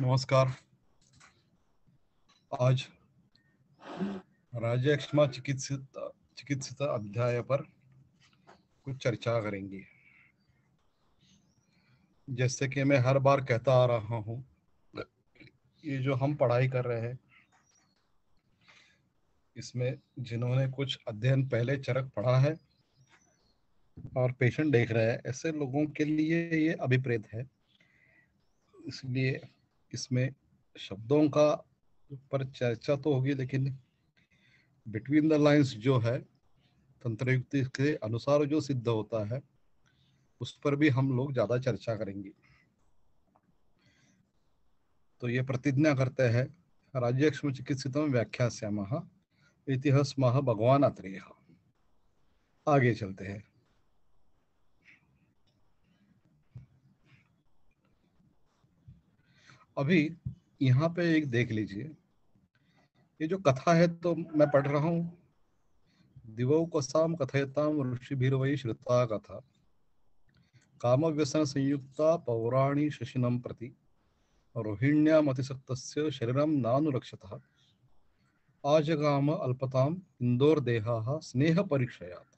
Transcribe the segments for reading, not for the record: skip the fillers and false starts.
नमस्कार। आज राज्यक्षमा चिकित्सित अध्याय पर कुछ चर्चा करेंगे। जैसे कि मैं हर बार कहता आ रहा हूँ, ये जो हम पढ़ाई कर रहे हैं इसमें जिन्होंने कुछ अध्ययन पहले चरक पढ़ा है और पेशेंट देख रहे हैं, ऐसे लोगों के लिए ये अभिप्रेत है। इसलिए इसमें शब्दों का पर चर्चा तो होगी, लेकिन बिटवीन द लाइंस जो है तंत्र युक्ति के अनुसार जो सिद्ध होता है उस पर भी हम लोग ज्यादा चर्चा करेंगे। तो ये प्रतिज्ञा करते हैं, राज्यक्षम चिकित्सितम व्याख्यास्यामः इति स्मः भगवान अत्रेय। आगे चलते हैं। अभी यहाँ पे एक देख लीजिए, ये जो कथा है तो मैं पढ़ रहा हूँ, दिवौ कसाम कथयताम ऋषिभिर्वै श्रुता कथा काम व्यसन संयुक्ता पौराणी शशिनम प्रति रोहिण्यामतिसक्तस्य शरीरम नानुरक्षतः आजगाम अल्पताम इंदोर देहा स्नेह परीक्षयात।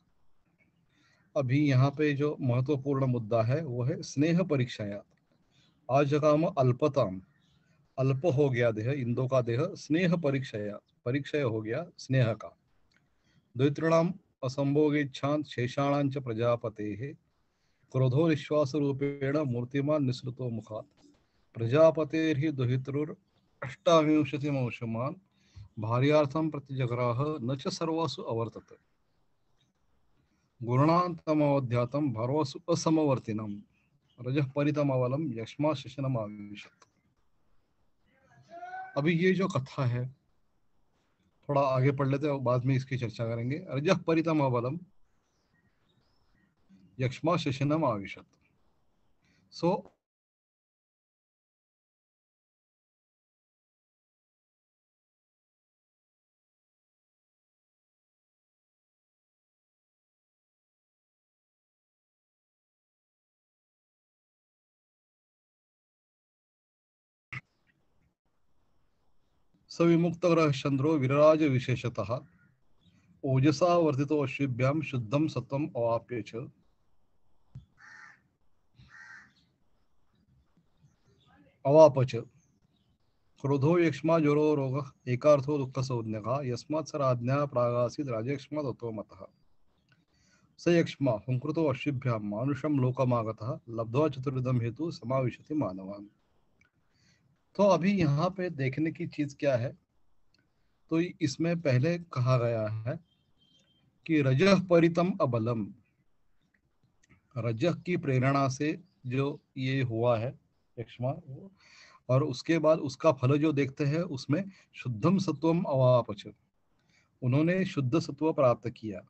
अभी यहाँ पे जो महत्वपूर्ण मुद्दा है वो है स्नेह परीक्षयात। आजगाम अल्पताम, अल्प हो गया देह, इंदो का देह, स्नेह परीक्षयात, परिक्षय हो गया स्नेह का। द्वैतृणाम असंभोगेच्छांत शेषाणांच प्रजापतेः क्रोधो निश्वास रूपेण मूर्तिमान निसृतो मुखात् प्रजापतेर्हि दुहितरुर अष्टाविंशतिमंशमान भार्यार्थं प्रतिजग्राह न च सर्वासु अवर्तत गुणान्तमवध्यातं भर्वसु असमवर्तिनं रजः परितमवलम यक्ष्मा शशनम आविशत। अभी ये जो कथा है थोड़ा आगे पढ़ लेते हैं, बाद में इसकी चर्चा करेंगे। रजः परितमवलम यक्ष्मा शशनम आविशत। सो सविमुक्तग्रह चंद्रो विराज विशेषतः ओजसा वर्धितो अश्विभ्याम शुद्धम सत्वम अवाप्य च अवापच क्रोधो यक्ष्मा ज्वरो रोगः एकार्थो दुःखसंज्ञकः यस्मात् स राज्ञा प्रागासीत् राजयक्ष्मा ततो मतः स यक्ष्मा हुंकृतो अश्विभ्यां मानुषं लोकमागतः लब्ध्वा चतुर्विधं हेतु समाविशति मानवान्। तो अभी यहाँ पे देखने की चीज क्या है, तो इसमें पहले कहा गया है कि रजः परितम अबलम, रजः की प्रेरणा से जो ये हुआ है यक्ष्मा, और उसके बाद उसका फल जो देखते हैं उसमें शुद्धम सत्वम अवापच, उन्होंने शुद्ध सत्व प्राप्त किया।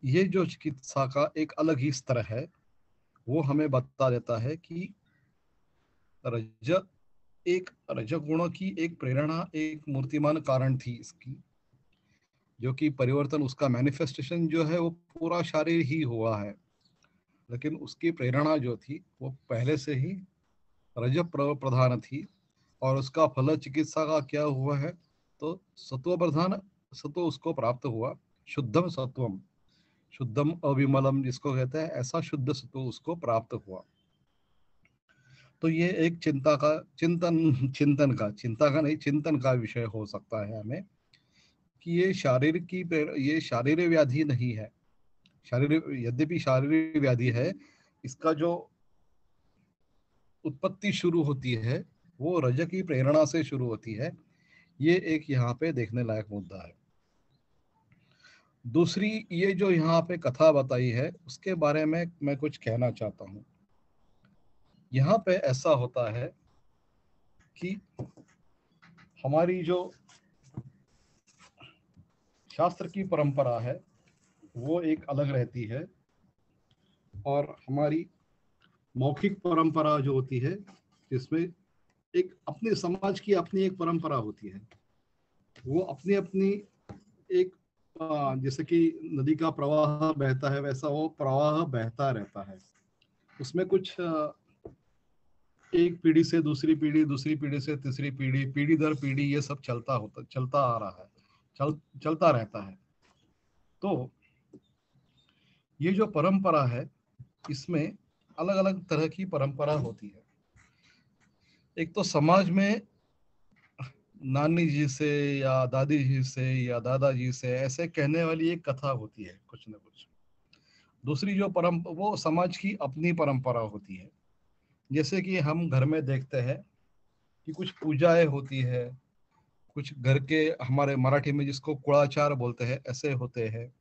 ये जो चिकित्सा का एक अलग ही स्तर है वो हमें बता देता है कि रज एक रजगुण की एक प्रेरणा, एक मूर्तिमान कारण थी इसकी, जो कि परिवर्तन उसका मैनिफेस्टेशन जो है वो पूरा शारीर ही हुआ है, लेकिन उसकी प्रेरणा जो थी वो पहले से ही रज प्रधान थी। और उसका फल चिकित्सा का क्या हुआ है, तो सत्व प्रधान सत्व उसको प्राप्त हुआ। शुद्धम सत्वम, शुद्धम अविमलम जिसको कहते हैं, ऐसा शुद्ध सत्व उसको प्राप्त हुआ। तो ये एक चिंता का नहीं, चिंतन का विषय हो सकता है हमें, कि ये शारीरिक व्याधि नहीं है। शारीरिक, यद्यपि शारीरिक व्याधि है, इसका जो उत्पत्ति शुरू होती है वो रज की प्रेरणा से शुरू होती है। ये एक यहाँ पे देखने लायक मुद्दा है। दूसरी, ये जो यहाँ पे कथा बताई है उसके बारे में मैं कुछ कहना चाहता हूँ। यहाँ पे ऐसा होता है कि हमारी जो शास्त्र की परंपरा है वो एक अलग रहती है, और हमारी मौखिक परंपरा जो होती है जिसमें एक अपने समाज की अपनी एक परंपरा होती है, वो अपनी अपनी एक जैसे कि नदी का प्रवाह बहता है वैसा वो प्रवाह बहता रहता है। उसमें कुछ एक पीढ़ी से दूसरी पीढ़ी से तीसरी पीढ़ी, पीढ़ी दर पीढ़ी ये सब चलता आ रहा है, चलता रहता है। तो ये जो परंपरा है, इसमें अलग अलग तरह की परंपरा होती है। एक तो समाज में नानी जी से या दादी जी से या दादाजी से ऐसे कहने वाली एक कथा होती है कुछ ना कुछ। दूसरी जो वो समाज की अपनी परंपरा होती है। जैसे कि हम घर में देखते हैं कि कुछ पूजाएं होती है, कुछ घर के, हमारे मराठी में जिसको कुड़ाचार बोलते हैं, ऐसे होते हैं।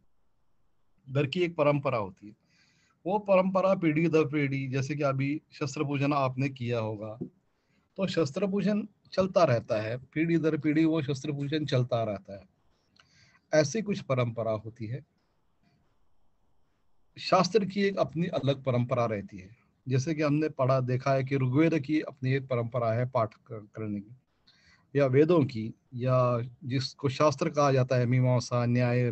घर की एक परंपरा होती है, वो परंपरा पीढ़ी दर पीढ़ी, जैसे कि अभी शस्त्र पूजन आपने किया होगा, तो शस्त्र पूजन चलता रहता है, पीढ़ी दर पीढ़ी वो शस्त्र पूजन चलता रहता है। ऐसी कुछ परंपरा होती है। शास्त्र की एक अपनी अलग परंपरा रहती है। जैसे कि हमने पढ़ा देखा है कि ऋग्वेद की अपनी एक परंपरा है पाठ करने की, या वेदों की, या जिसको शास्त्र कहा जाता है, मीमांसा, न्याय,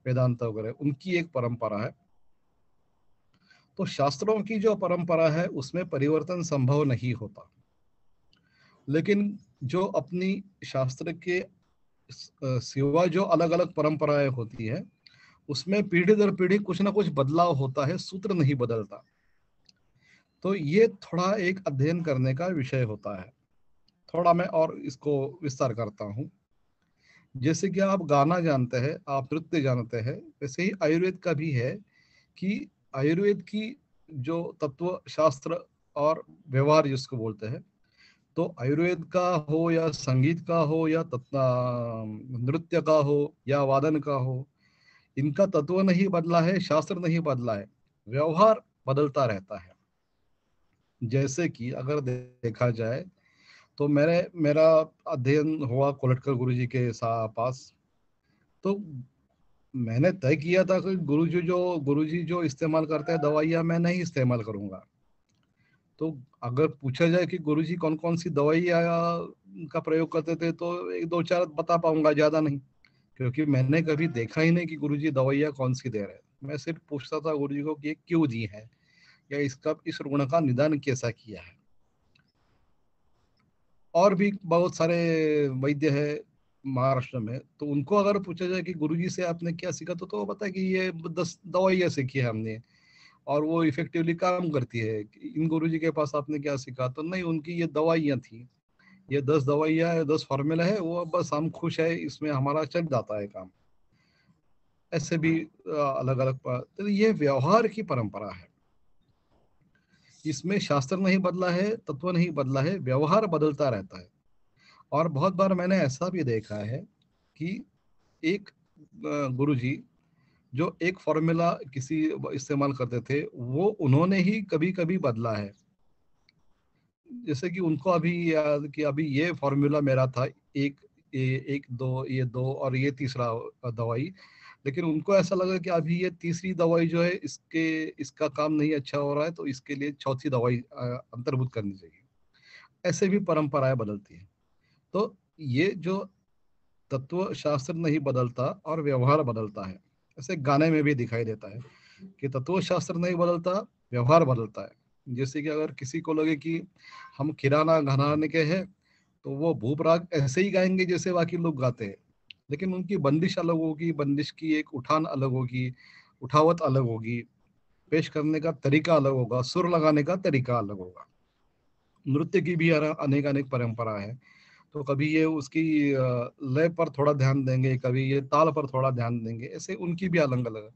वेदांत वगैरह, उनकी एक परंपरा है। तो शास्त्रों की जो परंपरा है उसमें परिवर्तन संभव नहीं होता। लेकिन जो अपनी शास्त्र के सिवा जो अलग अलग परंपराएं होती है, उसमें पीढ़ी दर पीढ़ी कुछ ना कुछ बदलाव होता है, सूत्र नहीं बदलता। तो ये थोड़ा एक अध्ययन करने का विषय होता है। थोड़ा मैं और इसको विस्तार करता हूँ। जैसे कि आप गाना जानते हैं, आप नृत्य जानते हैं, वैसे ही आयुर्वेद का भी है कि आयुर्वेद की जो तत्व शास्त्र और व्यवहार जिसको बोलते हैं, तो आयुर्वेद का हो या संगीत का हो या नृत्य का हो या वादन का हो, इनका तत्व नहीं बदला है, शास्त्र नहीं बदला है, व्यवहार बदलता रहता है। जैसे कि अगर देखा जाए तो मेरा अध्ययन हुआ कोलटकर गुरुजी के पास। तो मैंने तय किया था कि गुरुजी जो इस्तेमाल करते हैं दवाइयाँ, मैं नहीं इस्तेमाल करूंगा। तो अगर पूछा जाए कि गुरुजी कौन कौन सी दवाइयाँ का प्रयोग करते थे, तो एक दो चार बता पाऊंगा, ज्यादा नहीं, क्योंकि मैंने कभी देखा ही नहीं कि गुरुजी दवाइयाँ कौन सी दे रहे हैं। मैं सिर्फ पूछता था गुरुजी को कि ये क्यों दी है, या इसका इस रुग्ण का निदान कैसा किया है। और भी बहुत सारे वैद्य है महाराष्ट्र में, तो उनको अगर पूछा जाए कि गुरुजी से आपने क्या सीखा, तो वो बताया कि ये 10 दवाइयाँ सीखी है हमने, और वो इफेक्टिवली काम करती है। इन गुरुजी के पास आपने क्या सीखा, तो नहीं, उनकी ये दवाइयाँ थी, ये 10 दवाइयाँ है, 10 फॉर्मूला है, वो बस हम खुश है, इसमें हमारा चल जाता है काम। ऐसे भी अलग अलग तो ये व्यवहार की परंपरा है। इसमें शास्त्र नहीं बदला है, तत्व नहीं बदला है, व्यवहार बदलता रहता है। और बहुत बार मैंने ऐसा भी देखा है कि एक गुरुजी जो एक फॉर्मूला किसी इस्तेमाल करते थे, वो उन्होंने ही कभी कभी बदला है। जैसे कि उनको अभी याद कि अभी ये फॉर्मूला मेरा था, एक एक दो, ये दो, और ये तीसरा दवाई, लेकिन उनको ऐसा लगा कि अभी ये तीसरी दवाई जो है, इसका काम नहीं अच्छा हो रहा है, तो इसके लिए चौथी दवाई अंतर्भुत करनी चाहिए। ऐसे भी परंपराएं बदलती हैं। तो ये जो तत्व शास्त्र नहीं बदलता और व्यवहार बदलता है, ऐसे गाने में भी दिखाई देता है कि तत्व शास्त्र नहीं बदलता, व्यवहार बदलता है। जैसे कि अगर किसी को लगे कि हम किराना घराने के हैं, तो वो भूप राग ऐसे ही गाएंगे जैसे बाकी लोग गाते हैं, लेकिन उनकी बंदिश अलग होगी, बंदिश की एक उठान अलग होगी, उठावत अलग होगी, पेश करने का तरीका अलग होगा, सुर लगाने का तरीका अलग होगा। नृत्य की भी अनेक अनेक परंपरा है। तो कभी ये उसकी लय पर थोड़ा ध्यान देंगे, कभी ये ताल पर थोड़ा ध्यान देंगे, ऐसे उनकी भी अलग अलग है।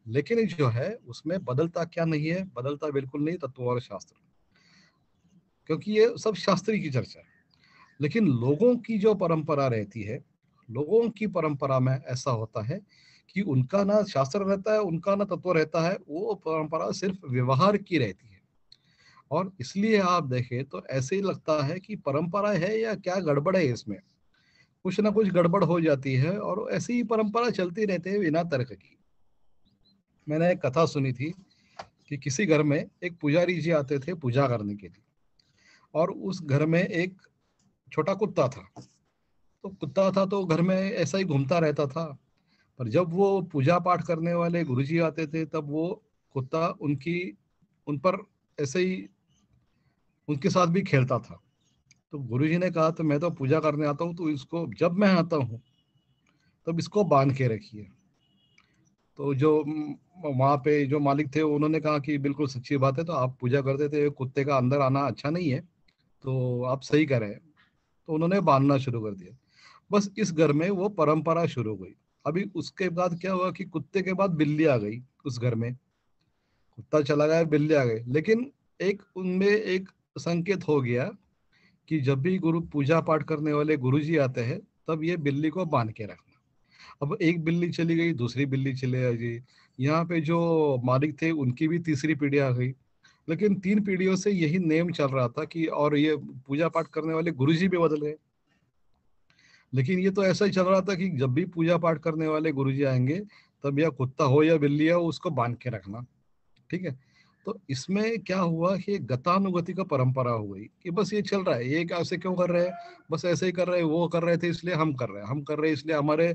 लेकिन जो है उसमें बदलता क्या नहीं है, बदलता बिल्कुल नहीं तत्व और शास्त्र, क्योंकि ये सब शास्त्री की चर्चा है। लेकिन लोगों की जो परंपरा रहती है, लोगों की परंपरा में ऐसा होता है कि उनका ना शास्त्र रहता है, उनका ना तत्व रहता है, वो परंपरा सिर्फ व्यवहार की रहती है। और इसलिए आप देखें तो ऐसे ही लगता है कि परंपरा है या क्या गड़बड़ है इसमें, कुछ ना कुछ गड़बड़ हो जाती है, और ऐसी ही परंपरा चलती रहती है बिना तर्क की। मैंने एक कथा सुनी थी कि किसी घर में एक पुजारी जी आते थे पूजा करने के लिए, और उस घर में एक छोटा कुत्ता था। तो कुत्ता था तो घर में ऐसा ही घूमता रहता था। पर जब वो पूजा पाठ करने वाले गुरुजी आते थे, तब वो कुत्ता उन पर ऐसे ही उनके साथ भी खेलता था। तो गुरुजी ने कहा तो मैं तो पूजा करने आता हूँ, तो इसको जब मैं आता हूँ तब इसको बांध के रखिए। तो जो वहाँ पे जो मालिक थे उन्होंने कहा कि बिल्कुल सच्ची बात है, तो आप पूजा करते थे, कुत्ते का अंदर आना अच्छा नहीं है, तो आप सही करें। तो उन्होंने बांधना शुरू कर दिया। बस इस घर में वो परंपरा शुरू हो गई। अभी उसके बाद क्या हुआ कि कुत्ते के बाद बिल्ली आ गई उस घर में। कुत्ता चला गया, बिल्ली आ गई, लेकिन एक उनमें एक संकेत हो गया कि जब भी गुरु पूजा पाठ करने वाले गुरुजी आते हैं तब ये बिल्ली को बांध के रखना। अब एक बिल्ली चली गई, दूसरी बिल्ली चली आ गई, यहाँ पे जो मालिक थे उनकी भी तीसरी पीढ़ी आ गई। लेकिन 3 पीढ़ियों से यही नेम चल रहा था कि, और ये पूजा पाठ करने वाले गुरुजी भी बदल गए। लेकिन ये तो ऐसा ही चल रहा था कि जब भी पूजा पाठ करने वाले गुरुजी आएंगे तब या कुत्ता हो या बिल्ली हो उसको बांध के रखना। ठीक है। तो इसमें क्या हुआ कि गतानुगति का परंपरा हो गई कि बस ये चल रहा है, ये ऐसे क्यों कर रहे हैं, बस ऐसे ही कर रहे हैं, वो कर रहे थे इसलिए हम कर रहे हैं, हम कर रहे हैं इसलिए हमारे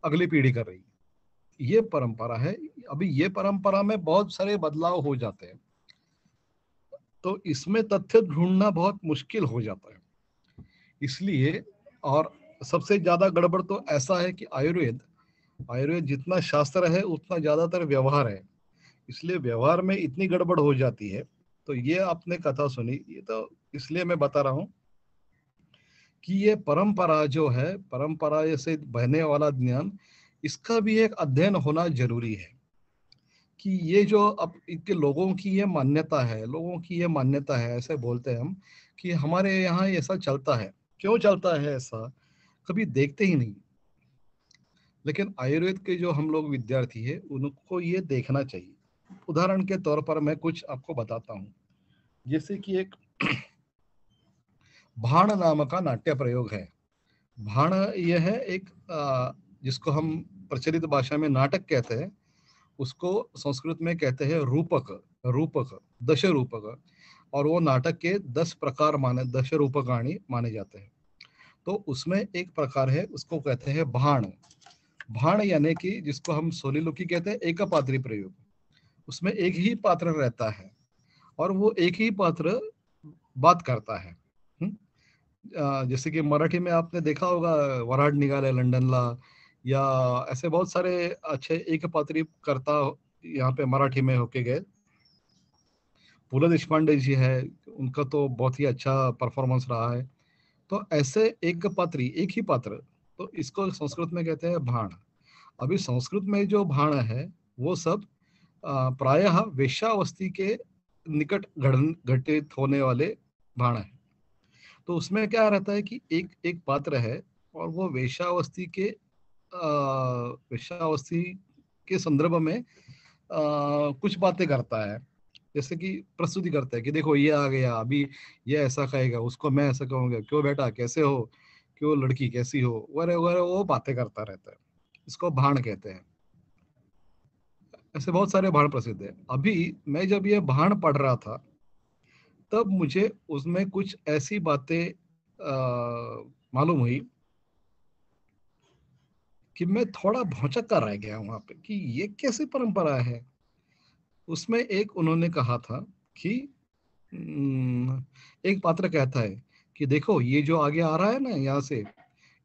अगली पीढ़ी कर रही है। ये परंपरा है। अभी ये परंपरा में बहुत सारे बदलाव हो जाते हैं, तो इसमें तथ्य ढूंढना बहुत मुश्किल हो जाता है। इसलिए, और सबसे ज्यादा गड़बड़ तो ऐसा है कि आयुर्वेद आयुर्वेद जितना शास्त्र है उतना ज्यादातर व्यवहार है। इसलिए व्यवहार में इतनी गड़बड़ हो जाती है। तो ये आपने कथा सुनी, ये तो इसलिए मैं बता रहा हूँ कि ये परंपरा जो है, परंपरा से बहने वाला ज्ञान, इसका भी एक अध्ययन होना जरूरी है। कि ये जो अब इनके लोगों की ये मान्यता है, लोगों की ये मान्यता है, ऐसे बोलते हैं हम कि हमारे यहाँ ऐसा चलता है। क्यों चलता है ऐसा, कभी देखते ही नहीं। लेकिन आयुर्वेद के जो हम लोग विद्यार्थी है उनको ये देखना चाहिए। उदाहरण के तौर पर मैं कुछ आपको बताता हूँ। जैसे कि एक भाण नाम का नाट्य प्रयोग है। भाण यह है एक जिसको हम प्रचलित भाषा में नाटक कहते हैं, उसको संस्कृत में कहते हैं रूपक। रूपक, दश रूपक। और वो नाटक के 10 प्रकार माने, दश रूपकाणी माने जाते हैं। तो उसमें एक प्रकार है, उसको कहते हैं भाण। भाण यानी कि जिसको हम सोलिलोकी कहते हैं, एक पात्री प्रयोग। उसमें एक ही पात्र रहता है और वो एक ही पात्र बात करता है। हम्म? जैसे कि मराठी में आपने देखा होगा, वराड निघाले लंडनला, या ऐसे बहुत सारे अच्छे एक पात्री करता यहाँ पे मराठी में होके गए। पु ल देशपांडे जी है, उनका तो बहुत ही अच्छा परफॉर्मेंस रहा है। तो ऐसे एक पात्री, एक ही पात्र, तो इसको संस्कृत में कहते हैं भाण। अभी संस्कृत में जो भाण है वो सब प्रायः वेश्यावस्थी के निकट घटित होने वाले भाण है। तो उसमें क्या रहता है कि एक एक पात्र है और वो वेश्यावस्थी के संदर्भ में कुछ बातें करता है। जैसे कि प्रस्तुति करता है कि देखो ये आ गया, अभी ये ऐसा कहेगा, उसको मैं ऐसा कहूंगा, क्यों बेटा कैसे हो, क्यों लड़की कैसी हो, वगैरह वगैरह, वो बातें करता रहता है। इसको भाण कहते हैं। ऐसे बहुत सारे भाण प्रसिद्ध है। अभी मैं जब ये भाण पढ़ रहा था तब मुझे उसमें कुछ ऐसी बातें मालूम हुई कि मैं थोड़ा भौचक्का रह गया वहां पे कि ये कैसी परंपरा है। उसमें एक उन्होंने कहा था कि एक पात्र कहता है कि देखो ये जो आगे आ रहा है ना यहाँ से,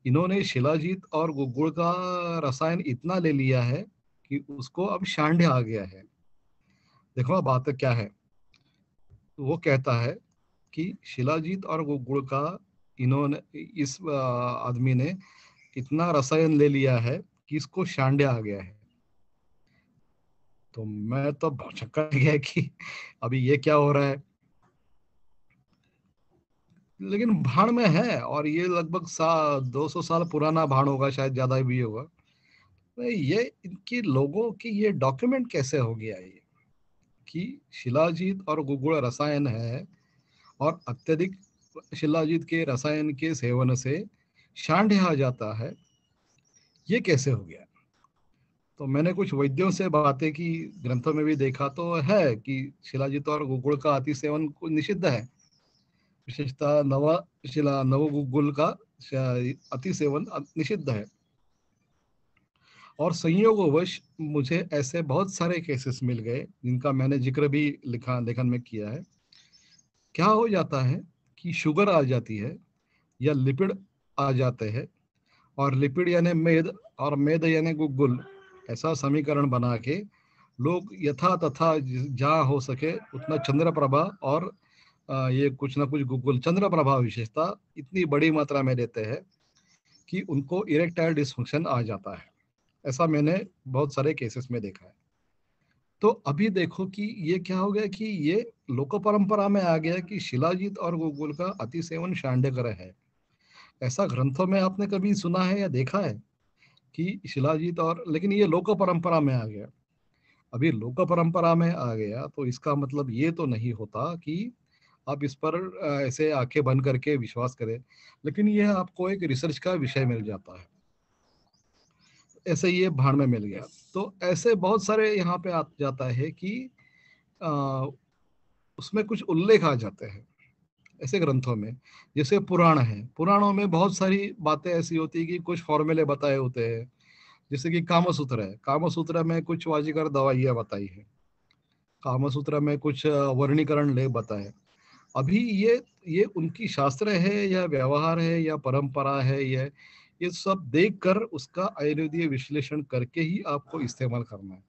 इन्होंने शिलाजीत और गुड़ का रसायन इतना ले लिया है कि उसको अब शांड्य आ गया है। देखो अब बात क्या है। तो वो कहता है कि शिलाजीत और गुड़ का इन्होंने, इस आदमी ने इतना रसायन ले लिया है कि इसको शांड्य आ गया है। तो मैं तो भौचक्का गया कि अभी ये क्या हो रहा है। लेकिन भाण में है, और ये लगभग 200 साल पुराना भाण होगा, शायद ज्यादा भी होगा। तो ये इनकी लोगों की ये डॉक्यूमेंट कैसे हो गया ये कि शिलाजीत और गुगुड़ रसायन है, और अत्यधिक शिलाजीत के रसायन के सेवन से शांड्य आ जाता है, ये कैसे हो गया। तो मैंने कुछ वैद्यों से बातें की, ग्रंथों में भी देखा तो है कि शिलाजीत और गुगुड़ का अति सेवन निषिद्ध है। विशेषतः नव गुगुल का अति सेवन निषिद्ध है। और संयोगवश मुझे ऐसे बहुत सारे केसेस मिल गए जिनका मैंने जिक्र भी लिखा लेखन में किया है क्या हो जाता है कि शुगर आ जाती है या लिपिड आ जाते हैं, और लिपिड यानी मेद और मेद यानी गुग्गुल, ऐसा समीकरण बना के लोग यथा तथा जहाँ हो सके उतना चंद्र प्रभा और ये कुछ ना कुछ गुग्गुल चंद्र प्रभा विशेषता इतनी बड़ी मात्रा में देते हैं कि उनको इरेक्टाइल डिस्फंक्शन आ जाता है। ऐसा मैंने बहुत सारे केसेस में देखा है। तो अभी देखो कि ये क्या हो गया कि ये लोक परंपरा में आ गया कि शिलाजीत और गुग्गुल का अतिसेवन शांडकर है। ऐसा ग्रंथों में आपने कभी सुना है या देखा है कि शिलाजीत और, लेकिन ये लोक परंपरा में आ गया। अभी लोक परंपरा में आ गया तो इसका मतलब ये तो नहीं होता कि आप इस पर ऐसे आंखें बंद करके विश्वास करें, लेकिन यह आपको एक रिसर्च का विषय मिल जाता है। ऐसे ये भाड़ में मिल गया। तो ऐसे बहुत सारे यहाँ पे आ जाता है कि आ, उसमें कुछ उल्लेख आ जाते हैं ऐसे ग्रंथों में। जैसे पुराण है, पुराणों में बहुत सारी बातें ऐसी होती है कि कुछ फॉर्मूले बताए होते हैं। जैसे कि कामसूत्र है, कामसूत्र में कुछ वाजिकर दवाइयाँ बताई है, कामसूत्र में कुछ वर्णीकरण ले बताए। अभी ये उनकी शास्त्र है या व्यवहार है या परंपरा है, ये सब देखकर उसका आयुर्वेदीय विश्लेषण करके ही आपको इस्तेमाल करना है।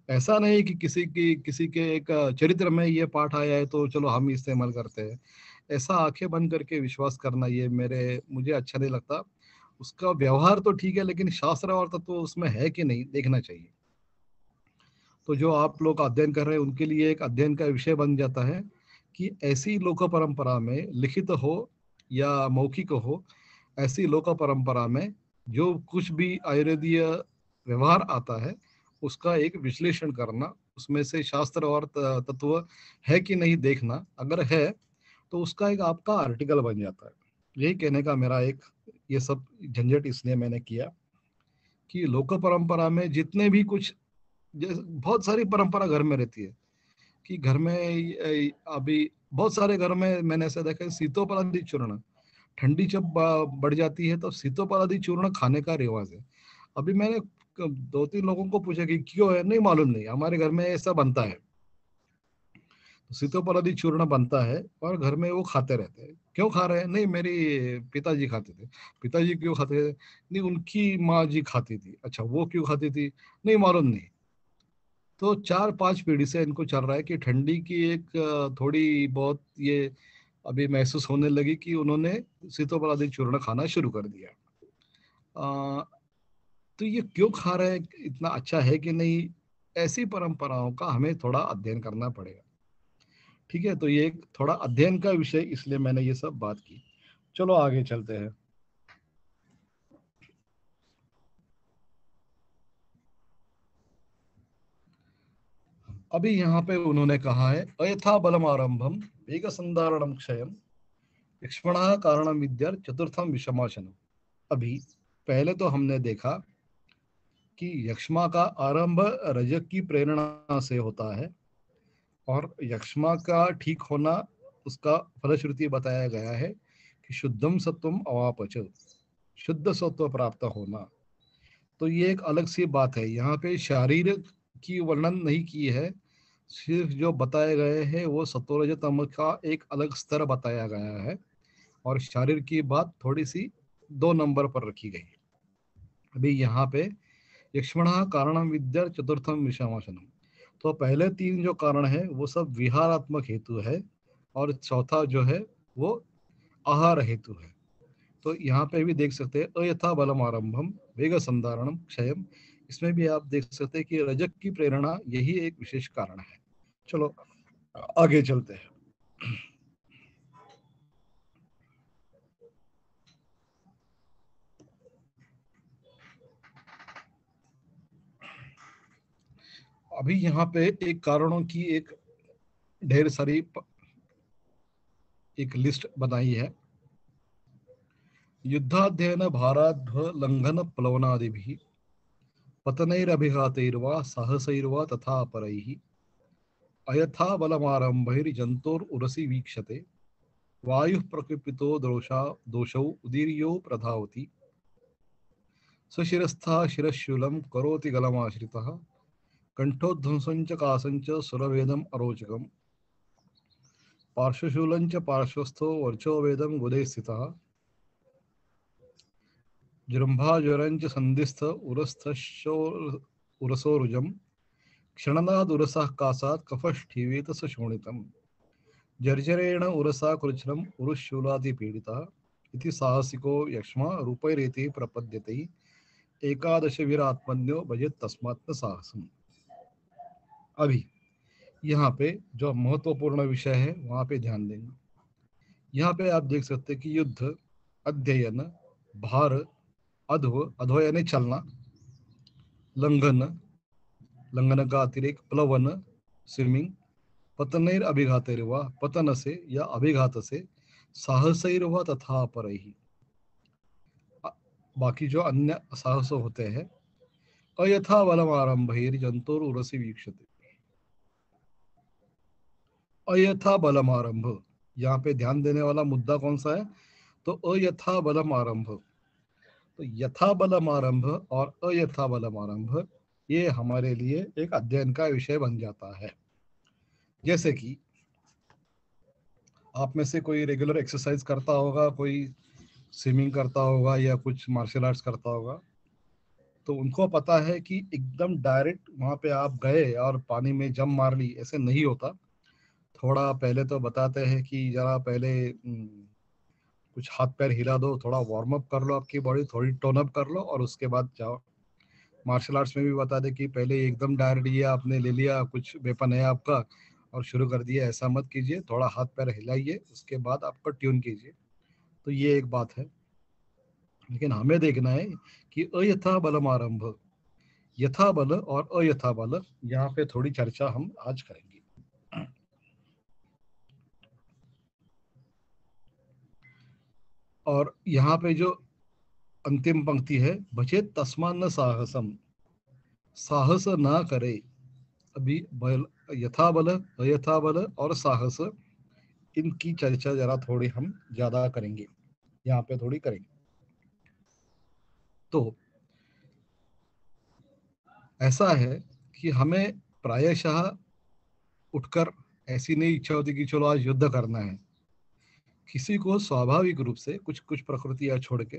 ऐसा नहीं कि किसी के एक चरित्र में ये पाठ आया है तो चलो हम इस्तेमाल करते हैं। ऐसा आंखें बंद करके विश्वास करना ये मुझे अच्छा नहीं लगता। उसका व्यवहार तो ठीक है, लेकिन शास्त्र और तत्व उसमें है कि नहीं देखना चाहिए। तो जो आप लोग अध्ययन कर रहे हैं उनके लिए एक अध्ययन का विषय बन जाता है कि ऐसी लोक परंपरा में लिखित हो या मौखिक हो, ऐसी लोक परंपरा में जो कुछ भी आयुर्वेदीय व्यवहार आता है उसका एक विश्लेषण करना, उसमें से शास्त्र और तत्व है कि नहीं देखना। अगर है तो उसका एक आपका आर्टिकल बन जाता है। यही कहने का मेरा एक, ये सब झंझट इसलिए मैंने किया कि लोक परंपरा में जितने भी कुछ, बहुत सारी परंपरा घर में रहती है कि घर में अभी बहुत सारे घर में मैंने ऐसा देखा है, सीतोपलादी चूर्ण, ठंडी जब बढ़ जाती है तो सीतोपलादी चूर्ण खाने का रिवाज है। अभी मैंने 2-3 लोगों को पूछा कि क्यों है, नहीं मालूम, नहीं हमारे घर में ऐसा बनता है। तो सीतोपलादी चूर्ण बनता है और घर में वो खाते रहते हैं। क्यों खा रहे हैं, नहीं मेरी पिताजी खाते थे। पिताजी क्यों खाते थे, नहीं उनकी माँ जी खाती थी। अच्छा वो क्यों खाती थी, नहीं मालूम नहीं। तो 4-5 पीढ़ी से इनको चल रहा है कि ठंडी की एक थोड़ी बहुत ये अभी महसूस होने लगी कि उन्होंने सीतोपलादी चूर्ण खाना शुरू कर दिया। अ, तो ये क्यों खा रहे हैं, इतना अच्छा है कि नहीं, ऐसी परंपराओं का हमें थोड़ा अध्ययन करना पड़ेगा। ठीक है, तो ये एक थोड़ा अध्ययन का विषय, इसलिए मैंने ये सब बात की। चलो आगे चलते हैं। अभी यहाँ पे उन्होंने कहा है अयथा बलम आरंभम वेग संधारणम क्षयम लक्ष्मण कारणम विद्या चतुर्थम विषमाशनम। अभी पहले तो हमने देखा कि यक्ष्मा का आरंभ रजक की प्रेरणा से होता है, और यक्ष्मा का ठीक होना उसका फलश्रुति बताया गया है कि शुद्धम सत्वम अवापच, शुद्ध सत्व प्राप्त होना। तो ये एक अलग सी बात है, यहाँ पे शारीरिक की वर्णन नहीं की है, सिर्फ जो बताए गए हैं वो सत्वरज तम का एक अलग स्तर बताया गया है, और शरीर की बात थोड़ी सी 2 नंबर पर रखी गई है। अभी यहाँ पे यक्ष्मण कारणम विद्या चतुर्थम विषमाशनम, तो पहले 3 जो कारण है वो सब विहारात्मक हेतु है, और चौथा जो है वो आहार हेतु है। तो यहाँ पे भी देख सकते हैं अयथा बलम आरंभम वेग संधारणम क्षयम, इसमें भी आप देख सकते हैं कि रजक की प्रेरणा यही एक विशेष कारण है। चलो आगे चलते हैं। अभी यहाँ पे एक कारणों की एक ढेर सारी एक लिस्ट बनाई है। युद्धाध्ययन भाराध्व लंघन प्लवनादिभिः पतनैरभिघातैर्वा साहसैर्वा तथा परैः अयथा बलमारम्भैर्जन्तोरुरसि वीक्षते वायुः प्रकृपितो दोषौ उदीर्यो प्रधावति स्वशिरस्था शिरशूलं करोति पार्श्वशूलंच पार्श्वस्थो वर्चो वेदम गुदे स्थितः जृंभाज्वरंच संधिस्थ उरस्थशो उरसोरुजम क्षणनाद उरसः कासात् कफष्ठीवेत स शोणितम् जर्जरेण उरसा कृच्छ्रम उरुशूलादि पीड़ितः इति साहसिको यक्ष्मा रूपैरेति प्रपद्यते एकादश वीरात्मन्यो भजेत तस्मात् न साहसम। अभी यहाँ पे जो महत्वपूर्ण विषय है वहां पे ध्यान देंगे। यहाँ पे आप देख सकते हैं कि युद्ध, अध्ययन, भार, अध्व, अध्व यानी चलना, लंघन, लंघन का अतिरेक, प्लवन, स्विमिंग, पतनैर अभिघातैर्वा, पतन से या अभिघात से, साहसैर्वा तथा परैहि, बाकी जो अन्य साहस होते हैं, अयथा बलमारंभैर जंतुर उरसी वीक्षते, अयथा बलमारंभ, यहाँ पे ध्यान देने वाला मुद्दा कौन सा है? तो अयथा बलमारंभ। तो यथा बलमारंभ और अयथा बलमारंभ ये हमारे लिए एक अध्ययन का विषय बन जाता है। जैसे कि आप में से कोई रेगुलर एक्सरसाइज करता होगा, कोई स्विमिंग करता होगा या कुछ मार्शल आर्ट्स करता होगा, तो उनको पता है कि एकदम डायरेक्ट वहां पे आप गए और पानी में जंप मार ली, ऐसे नहीं होता। थोड़ा पहले तो बताते हैं कि जरा पहले कुछ हाथ पैर हिला दो, थोड़ा वार्म अप कर लो, आपकी बॉडी थोड़ी टोन अप कर लो और उसके बाद जाओ। मार्शल आर्ट्स में भी बता दे कि पहले एकदम डायरेक्ट ये आपने ले लिया, कुछ वेपन है आपका और शुरू कर दिया, ऐसा मत कीजिए, थोड़ा हाथ पैर हिलाइए, उसके बाद आपका ट्यून कीजिए। तो ये एक बात है। लेकिन हमें देखना है कि अयथा बलम आरंभ, यथा बल और अयथा बल, यहाँ पे थोड़ी चर्चा हम आज करेंगे। और यहाँ पे जो अंतिम पंक्ति है, बचे तस्मान साहसम, साहस ना करे। अभी बल, यथा बल, अयथा बल और साहस, इनकी चर्चा जरा थोड़ी हम ज्यादा करेंगे, यहाँ पे थोड़ी करेंगे। तो ऐसा है कि हमें प्रायशः उठकर ऐसी नहीं इच्छा होती कि चलो आज युद्ध करना है। किसी को स्वाभाविक रूप से कुछ कुछ प्रकृतियां छोड़ के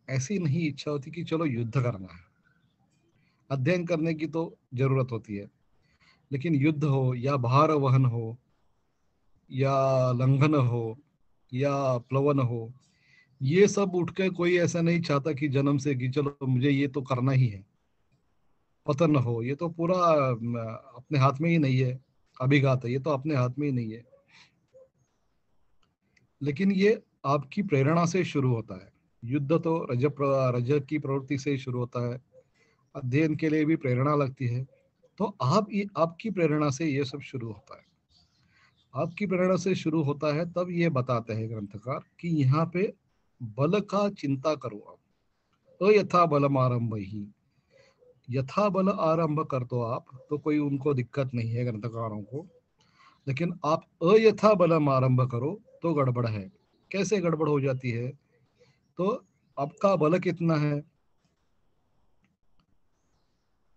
ऐसी नहीं इच्छा होती कि चलो युद्ध करना है। अध्ययन करने की तो जरूरत होती है, लेकिन युद्ध हो या भार वहन हो या लंघन हो या प्लवन हो, ये सब उठ के कोई ऐसा नहीं चाहता कि जन्म से कि चलो मुझे ये तो करना ही है। पतन हो, ये तो पूरा अपने हाथ में ही नहीं है। अभिघात है, ये तो अपने हाथ में ही नहीं है। लेकिन ये आपकी प्रेरणा से शुरू होता है। युद्ध तो रज की प्रवृत्ति से शुरू होता है। अध्ययन के लिए भी प्रेरणा लगती है। तो आपकी प्रेरणा से ये सब शुरू होता है। आपकी प्रेरणा से शुरू होता है, तब ये बताते हैं ग्रंथकार कि यहाँ पे बल का चिंता करो आप। अयथा बलम आरंभ ही, यथा बल आरंभ कर दो आप, तो कोई उनको दिक्कत नहीं है ग्रंथकारों को। लेकिन आप अयथा बलम आरंभ करो तो गड़बड़ है। कैसे गड़बड़ हो जाती है? तो आपका बल कितना है?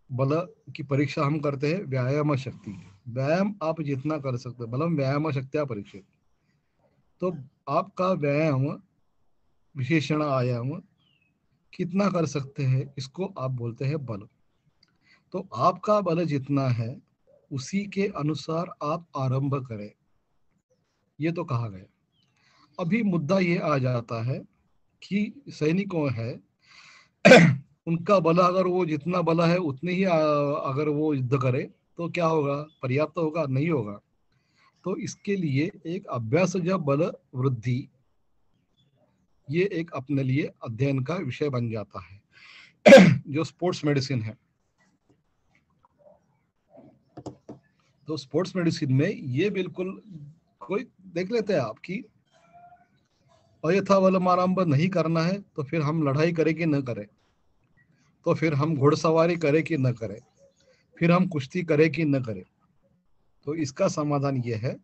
बल की परीक्षा हम करते हैं व्यायाम शक्ति। व्यायाम आप जितना कर सकते हो, बलम व्यायाम शक्तिया परीक्षित। तो आपका व्यायाम, विशेषण आयाम कितना कर सकते हैं, इसको आप बोलते हैं बल। तो आपका बल जितना है उसी के अनुसार आप आरंभ करें, ये तो कहा गया। अभी मुद्दा ये आ जाता है कि सैनिकों है उनका बल, अगर वो जितना बल है उतने ही अगर वो युद्ध करे तो क्या होगा? पर्याप्त होगा? नहीं होगा। तो इसके लिए एक अभ्यास जब बल वृद्धि, ये एक अपने लिए अध्ययन का विषय बन जाता है जो स्पोर्ट्स मेडिसिन है। तो स्पोर्ट्स मेडिसिन में ये बिल्कुल कोई देख लेते हैं आप कि अयथा बलम आरंभ नहीं करना है, तो फिर हम लड़ाई करें कि न करें, तो फिर हम घुड़सवारी करें कि न करें, फिर हम कुश्ती करें कि न करें। तो इसका समाधान ये है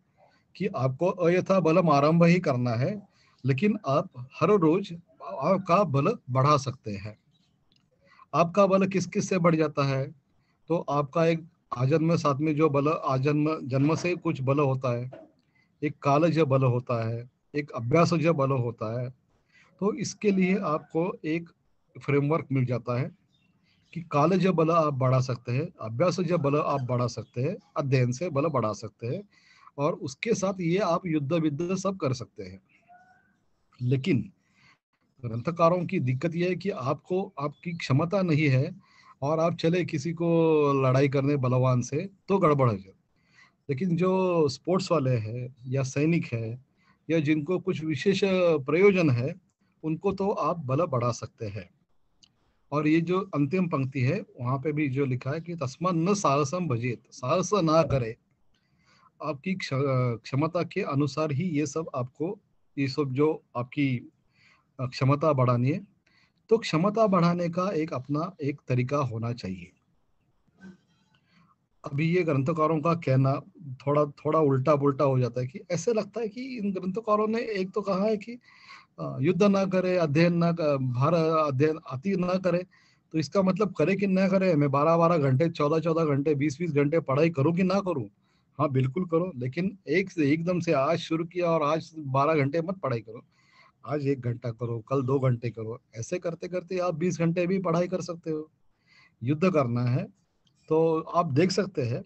कि आपको अयथा बलम आरंभ ही करना है, लेकिन आप हर रोज आपका बल बढ़ा सकते हैं। आपका बल किस किस से बढ़ जाता है? तो आपका एक आजन्म साथ में जो बल, आजन्म जन्म से कुछ बल होता है, एक कालज बल होता है, एक अभ्यासज बल होता है। तो इसके लिए आपको एक फ्रेमवर्क मिल जाता है कि कालज बल आप बढ़ा सकते हैं, अभ्यासज बल आप बढ़ा सकते हैं, अध्ययन से बल बढ़ा सकते हैं, और उसके साथ ये आप युद्ध विद्ध सब कर सकते हैं। लेकिन ग्रंथकारों की दिक्कत यह है कि आपको आपकी क्षमता नहीं है और आप चले किसी को लड़ाई करने बलवान से, तो गड़बड़ है। लेकिन जो स्पोर्ट्स वाले हैं या सैनिक है या जिनको कुछ विशेष प्रयोजन है, उनको तो आप बल बढ़ा सकते हैं। और ये जो अंतिम पंक्ति है वहां पे भी जो लिखा है कि तस्मा न साहसम भजेत, साहस ना करे। आपकी क्षमता के अनुसार ही ये सब आपको, ये सब जो आपकी क्षमता बढ़ानी है, तो क्षमता बढ़ाने का एक अपना एक तरीका होना चाहिए। अभी ये ग्रंथकारों का कहना थोड़ा थोड़ा उल्टा पुल्टा हो जाता है कि ऐसे लगता है कि इन ग्रंथकारों ने एक तो कहा है कि युद्ध ना करे, अध्ययन ना भार अध्ययन अति ना करे, तो इसका मतलब करे कि ना करे। मैं 12-12 घंटे, 14-14 घंटे, 20-20 घंटे पढ़ाई करूं कि ना करूं? हाँ बिल्कुल करो, लेकिन एक से एकदम से आज शुरू किया और आज 12 घंटे मत पढ़ाई करो। आज 1 घंटा करो, कल 2 घंटे करो, ऐसे करते करते आप 20 घंटे भी पढ़ाई कर सकते हो। युद्ध करना है तो आप देख सकते हैं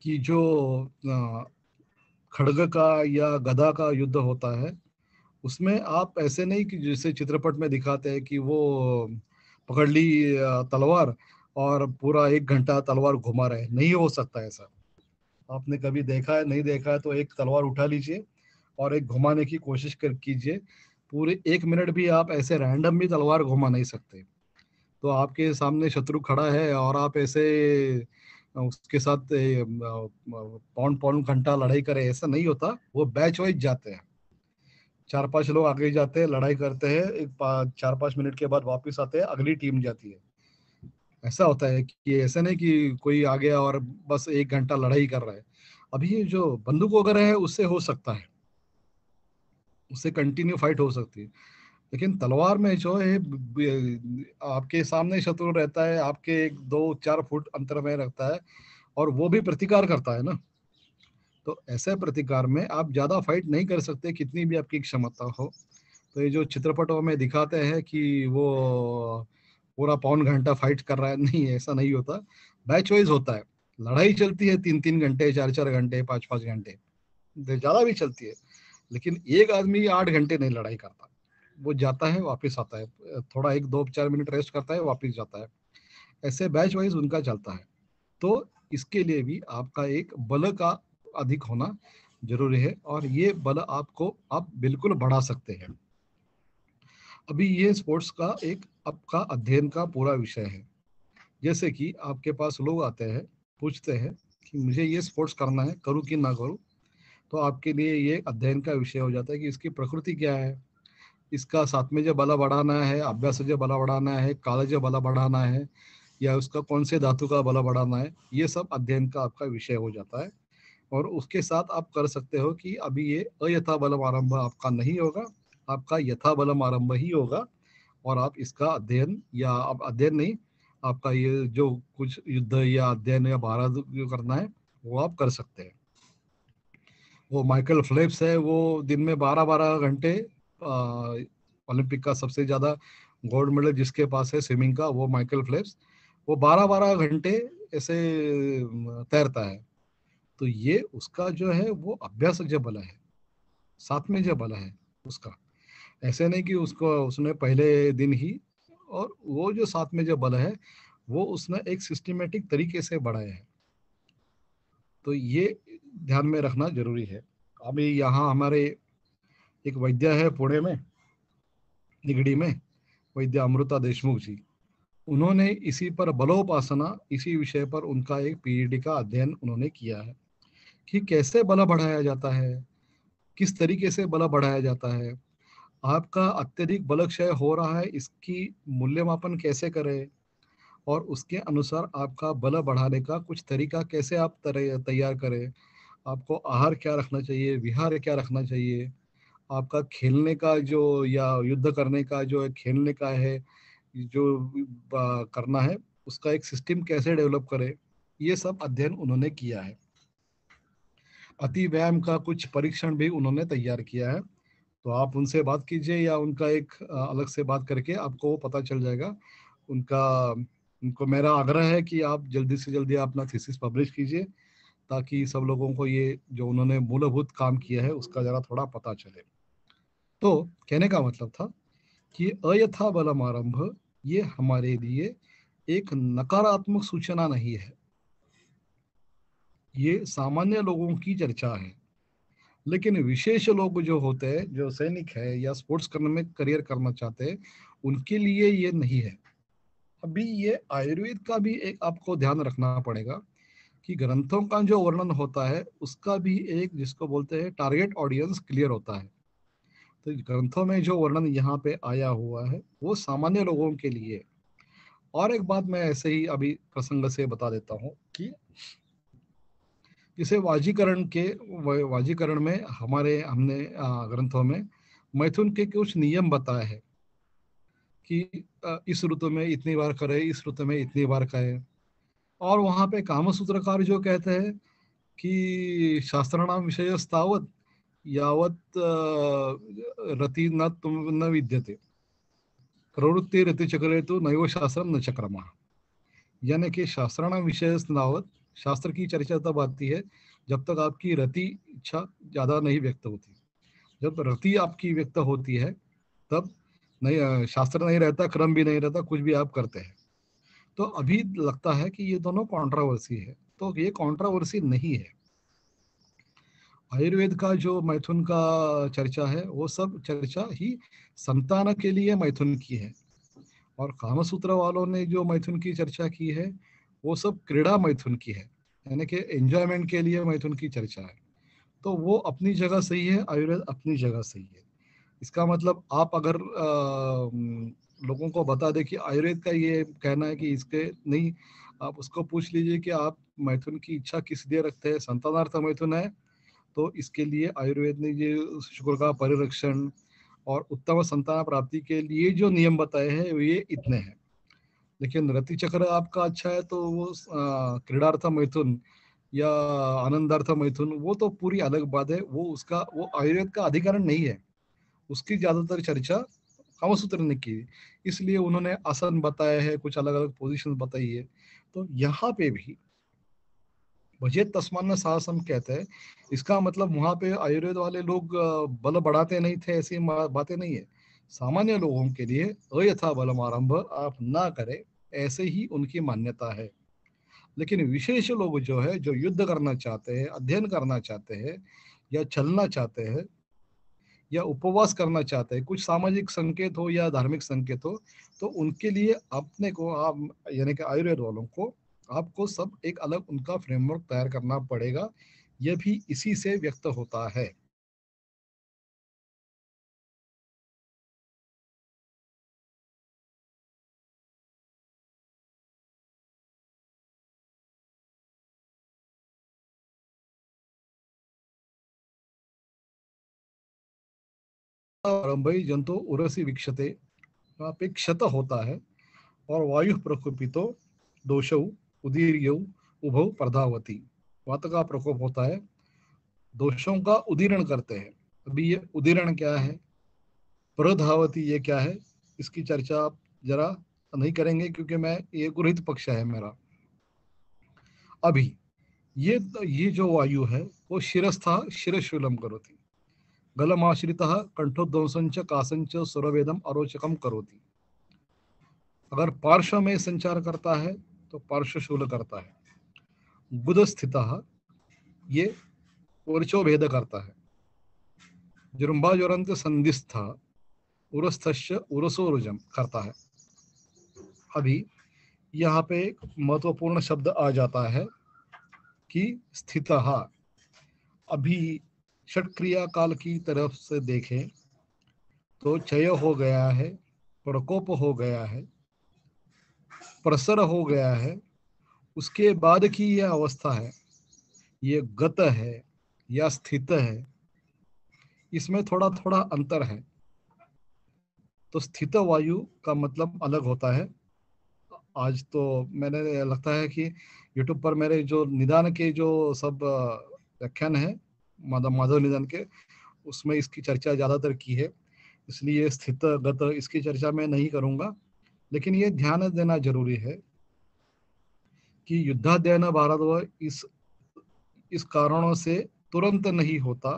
कि जो खड़ग का या गदा का युद्ध होता है, उसमें आप ऐसे नहीं कि जैसे चित्रपट में दिखाते हैं कि वो पकड़ ली तलवार और पूरा 1 घंटा तलवार घुमा रहे, नहीं हो सकता ऐसा। आपने कभी देखा है, नहीं देखा है तो एक तलवार उठा लीजिए और एक घुमाने की कोशिश कर कीजिए। पूरे 1 मिनट भी आप ऐसे रैंडम भी तलवार घुमा नहीं सकते। तो आपके सामने शत्रु खड़ा है और आप ऐसे उसके साथ पौन पौन घंटा लड़ाई करें, ऐसा नहीं होता। वो बैच वाइज जाते हैं, 4-5 लोग आगे जाते हैं, लड़ाई करते हैं, 4-5 मिनट के बाद वापस आते हैं, अगली टीम जाती है। ऐसा होता है कि ऐसा नहीं कि कोई आ गया और बस 1 घंटा लड़ाई कर रहा है। अभी ये जो बंदूक वगैरह है उससे हो सकता है, उससे कंटिन्यू फाइट हो सकती है। लेकिन तलवार में जो है आपके सामने शत्रु रहता है, आपके 1-2-4 फुट अंतर में रखता है, और वो भी प्रतिकार करता है ना। तो ऐसे प्रतिकार में आप ज्यादा फाइट नहीं कर सकते कितनी भी आपकी क्षमता हो। तो ये जो चित्रपटों में दिखाते हैं कि वो पूरा 1 पौन घंटा फाइट कर रहा है, नहीं ऐसा नहीं होता। बैच वाइज होता है। लड़ाई चलती है 3-3 घंटे, 4-4 घंटे, 5-5 घंटे, ज्यादा भी चलती है। लेकिन एक आदमी 8 घंटे नहीं लड़ाई करता। वो जाता है वापस आता है, थोड़ा 1-2-4 मिनट रेस्ट करता है, वापस जाता है। ऐसे बैच वाइज उनका चलता है। तो इसके लिए भी आपका एक बल का अधिक होना जरूरी है, और ये बल आपको आप बिल्कुल बढ़ा सकते हैं। अभी ये स्पोर्ट्स का एक आपका अध्ययन का पूरा विषय है। जैसे कि आपके पास लोग आते हैं, पूछते हैं कि मुझे ये स्पोर्ट्स करना है, करूँ कि ना करूँ। तो आपके लिए ये अध्ययन का विषय हो जाता है कि इसकी प्रकृति क्या है, इसका साथ में जो बल बढ़ाना है, अभ्यास जो बल बढ़ाना है, काल जो बल बढ़ाना है, या उसका कौन से धातु का बल बढ़ाना है, ये सब अध्ययन का आपका विषय हो जाता है। और उसके साथ आप कर सकते हो कि अभी ये अयथा बलम आरंभ आपका नहीं होगा, आपका यथा बलम आरंभ ही होगा। और आप इसका अध्ययन, या आप अध्ययन नहीं, आपका ये जो कुछ युद्ध या अध्ययन या भारत जो करना है वो आप कर सकते हैं। वो माइकल फेल्प्स है, वो दिन में 12-12 घंटे, ओलंपिक का सबसे ज्यादा गोल्ड मेडल जिसके पास है स्विमिंग का, वो माइकल फेल्प्स, वो 12-12 घंटे ऐसे तैरता है। तो ये उसका जो है वो अभ्यास जो बल है, साथ में जो बल है उसका, ऐसे नहीं कि उसको उसने पहले दिन ही, और वो जो साथ में जो बल है वो उसने एक सिस्टमेटिक तरीके से बढ़ाया है। तो ये ध्यान में रखना जरूरी है। अभी यहाँ हमारे एक वैद्य है पुणे में, निगड़ी में, वैद्य अमृता देशमुख जी, उन्होंने इसी पर बलोपासना, इसी विषय पर उनका एक पीएचडी का अध्ययन उन्होंने किया है कि कैसे बल बढ़ाया जाता है, किस तरीके से बल बढ़ाया जाता है, आपका अत्यधिक बल क्षय हो रहा है, इसकी मूल्यमापन कैसे करें, और उसके अनुसार आपका बल बढ़ाने का कुछ तरीका कैसे आप तैयार करें। आपको आहार क्या रखना चाहिए, विहार क्या रखना चाहिए, आपका खेलने का जो या युद्ध करने का जो खेलने का है, जो करना है, उसका एक सिस्टम कैसे डेवलप करें, ये सब अध्ययन उन्होंने किया है। अति व्यायाम का कुछ परीक्षण भी उन्होंने तैयार किया है। तो आप उनसे बात कीजिए या उनका एक अलग से बात करके आपको वो पता चल जाएगा। उनका उनको मेरा आग्रह है कि आप जल्दी से जल्दी अपना थीसिस पब्लिश कीजिए, ताकि सब लोगों को ये जो उन्होंने मूलभूत काम किया है उसका जरा थोड़ा पता चले। तो कहने का मतलब था कि अयथा बलम आरंभ ये हमारे लिए एक नकारात्मक सूचना नहीं है, ये सामान्य लोगों की चर्चा है। लेकिन विशेष लोग जो होते हैं, जो सैनिक है या स्पोर्ट्स करने में करियर करना चाहते हैं, उनके लिए ये नहीं है। अभी ये आयुर्वेद का भी एक आपको ध्यान रखना पड़ेगा कि ग्रंथों का जो वर्णन होता है उसका भी एक, जिसको बोलते हैं, टारगेट ऑडियंस क्लियर होता है। तो ग्रंथों में जो वर्णन यहाँ पे आया हुआ है वो सामान्य लोगों के लिए। और एक बात मैं ऐसे ही अभी प्रसंग से बता देता हूँ कि जैसे वाजीकरण में हमने ग्रंथों में मैथुन के कुछ नियम बताए हैं कि इस ऋतु में इतनी बार करे, इस ऋतु में इतनी बार करे। और वहां पे कामसूत्रकार जो कहते हैं कि शास्त्राणाम विषयस्तावत् यावत् रति न तुम न विद्यते प्रवृत्ति रति चक्रे तो नैव शास्त्रम न चक्रमा। यानी कि शास्त्राणाम विषयस्तावत्, शास्त्र की चर्चा तब आती है जब तक आपकी रति इच्छा ज्यादा नहीं व्यक्त होती। जब रति आपकी व्यक्त होती है तब नहीं, शास्त्र नहीं रहता, क्रम भी नहीं रहता, कुछ भी आप करते हैं। तो अभी लगता है कि ये दोनों कंट्रोवर्सी है, तो ये कंट्रोवर्सी नहीं है। आयुर्वेद का जो मैथुन का चर्चा है वो सब चर्चा ही संतान के लिए मैथुन की है, और कामसूत्र वालों ने जो मैथुन की चर्चा की है वो सब क्रीड़ा मैथुन की है, यानी कि एंजॉयमेंट के लिए मैथुन की चर्चा है। तो वो अपनी जगह सही है, आयुर्वेद अपनी जगह सही है। इसका मतलब आप अगर लोगों को बता दें कि आयुर्वेद का ये कहना है कि इसके नहीं, आप उसको पूछ लीजिए कि आप मैथुन की इच्छा किस लिए रखते हैं, संतानार्थ मैथुन है तो इसके लिए आयुर्वेद ने ये शुक्र का परिरक्षण और उत्तम संतान प्राप्ति के लिए जो नियम बताए हैं ये इतने हैं। लेकिन रति चक्र आपका अच्छा है तो वो क्रीडार्थ मैथुन या आनंदार्थ मैथुन वो तो पूरी अलग बात है, वो उसका वो आयुर्वेद का अधिकरण नहीं है। उसकी ज्यादातर चर्चा कामसूत्र ने की, इसलिए उन्होंने आसन बताए हैं, कुछ अलग अलग पोजीशन बताई है। तो यहाँ पे भी भजे तस्मान्न साहसम कहते हैं, इसका मतलब वहां पे आयुर्वेद वाले लोग बल बढ़ाते नहीं थे, ऐसी बातें नहीं है। सामान्य लोगों के लिए अयथा बलम आरंभ आप ना करें, ऐसे ही उनकी मान्यता है। लेकिन विशेष लोग जो है, जो युद्ध करना चाहते हैं, अध्ययन करना चाहते हैं, या चलना चाहते हैं, या उपवास करना चाहते हैं, कुछ सामाजिक संकेत हो या धार्मिक संकेत हो, तो उनके लिए अपने को आप, यानी कि आयुर्वेद वालों को, आपको सब एक अलग उनका फ्रेमवर्क तैयार करना पड़ेगा। यह भी इसी से व्यक्त होता है। आरंभी जंतु उरसी विक्षते, वहाँ पे क्षत होता है, और वायु प्रकोपितो दोषौ उदीर्यौ उभौ प्रधावती, वात का प्रकोप होता है, दोषों का उदीरण करते हैं। अभी ये उदीरण क्या है, प्रधावती ये क्या है, इसकी चर्चा आप जरा नहीं करेंगे क्योंकि मैं, ये गुरहित पक्ष है मेरा। अभी ये जो वायु है वो शिरस्था शिरशूलम करोति, गलमाश्रितः कंठोध्वंसंच कासंच सुरवेदम अरोचकम करोति। अगर पार्श्व में संचार करता है तो पार्श्वशूल करता है। गुद स्थित ये उर्चो भेद करता है। जुरुम्बा ज्वरंत संधिस्थ उरस्थश्च उरसोरुजम करता है। अभी यहाँ पे एक महत्वपूर्ण शब्द आ जाता है कि स्थित। अभी षट क्रिया काल की तरफ से देखें तो क्षय हो गया है, प्रकोप हो गया है, प्रसर हो गया है, उसके बाद की यह अवस्था है, ये गत है या स्थित है, इसमें थोड़ा थोड़ा अंतर है। तो स्थित वायु का मतलब अलग होता है। आज तो मैंने, लगता है कि यूट्यूब पर मेरे जो निदान के जो सब व्याख्यान है माधव निधन के, उसमें इसकी चर्चा ज़्यादातर की है, इसलिए स्थितगत इसकी चर्चा मैं नहीं करूँगा। लेकिन ये ध्यान देना जरूरी है कि युद्धाध्ययन भारत इस कारणों से तुरंत नहीं होता,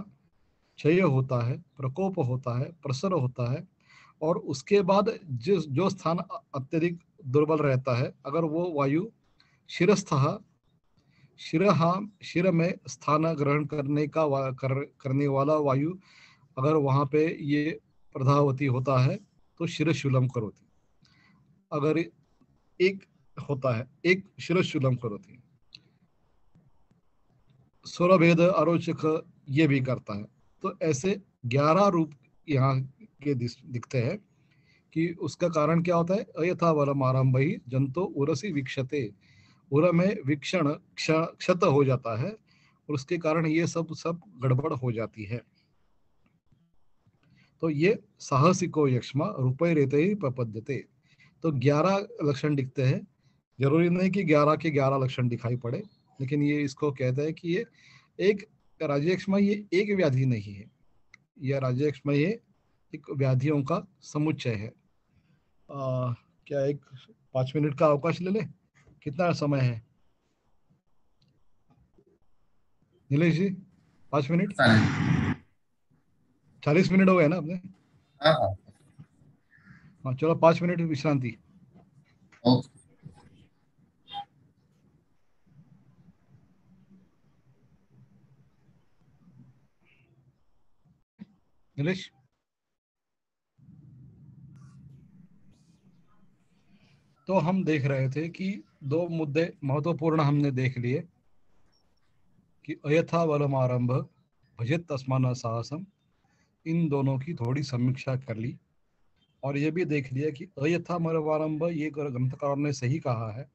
क्षय होता है, प्रकोप होता है, प्रसर होता है, और उसके बाद जिस जो स्थान अत्यधिक दुर्बल रहता है, अगर वो वायु शिरस्थ शिर में स्थान ग्रहण करने वाला वायु अगर वहां पे ये प्रधावती होता है तो शिरशूलम करोति। अगर एक होता है, एक शिरशूलम करोति, स्वरभेद आरोचक ये भी करता है। तो ऐसे 11 रूप यहाँ के दिखते हैं कि उसका कारण क्या होता है। अयथा बलम आरंभ ही जंतो उरसी वीक्षते, उर में वीक्षण क्षत हो जाता है, और उसके कारण ये सब गड़बड़ हो जाती है। तो ये साहसिको यक्ष्मा रूपये रेते ही प्रपद्यते। तो 11 लक्षण दिखते हैं, जरूरी नहीं कि 11 के 11 लक्षण दिखाई पड़े, लेकिन ये इसको कहते हैं कि ये एक राज्यक्ष्मा, ये एक व्याधि नहीं है, यह राज्यक्ष्मा ये एक व्याधियों का समुच्चय है। क्या एक 5 मिनट का अवकाश ले ले? कितना समय है नीलेश जी? 5 मिनट? 40 मिनट हो गए ना अपने? हाँ हाँ। हाँ चलो 5 मिनट विश्रांति। ओके। नीलेश, तो हम देख रहे थे कि 2 मुद्दे महत्वपूर्ण हमने देख लिए कि अयथा बलम आरंभ भजित तस्मान साहसम, इन दोनों की थोड़ी समीक्षा कर ली, और ये भी देख लिया कि अयथा मरवारंभ ये ग्रंथकार ने सही कहा है,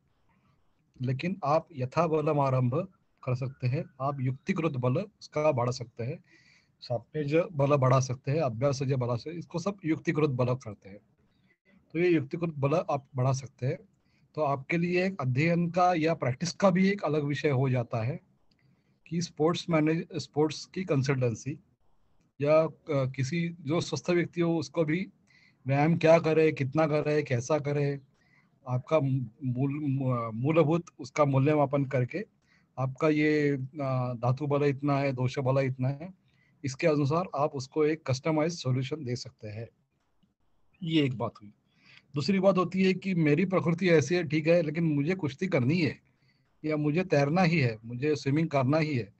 लेकिन आप यथा बलम आरंभ कर सकते हैं, आप युक्तिकृत बल उसका बढ़ा सकते हैं, सापेज बल बढ़ा सकते हैं, अभ्यास बढ़ा सकते हैं, इसको सब युक्तिकृत बल करते हैं। तो ये युक्तिकृत बल आप बढ़ा सकते हैं। तो आपके लिए एक अध्ययन का या प्रैक्टिस का भी एक अलग विषय हो जाता है कि स्पोर्ट्स की कंसल्टेंसी या किसी जो स्वस्थ व्यक्ति हो उसको भी व्यायाम क्या करे, कितना करे, कैसा करे, आपका मूलभूत उसका मूल्यमापन करके आपका ये धातु बल इतना है, दोष बल इतना है, इसके अनुसार आप उसको एक कस्टमाइज सॉल्यूशन दे सकते हैं। ये एक बात हुई। दूसरी बात होती है कि मेरी प्रकृति ऐसी है, ठीक है, लेकिन मुझे कुश्ती करनी है या मुझे तैरना ही है, मुझे स्विमिंग करना ही है,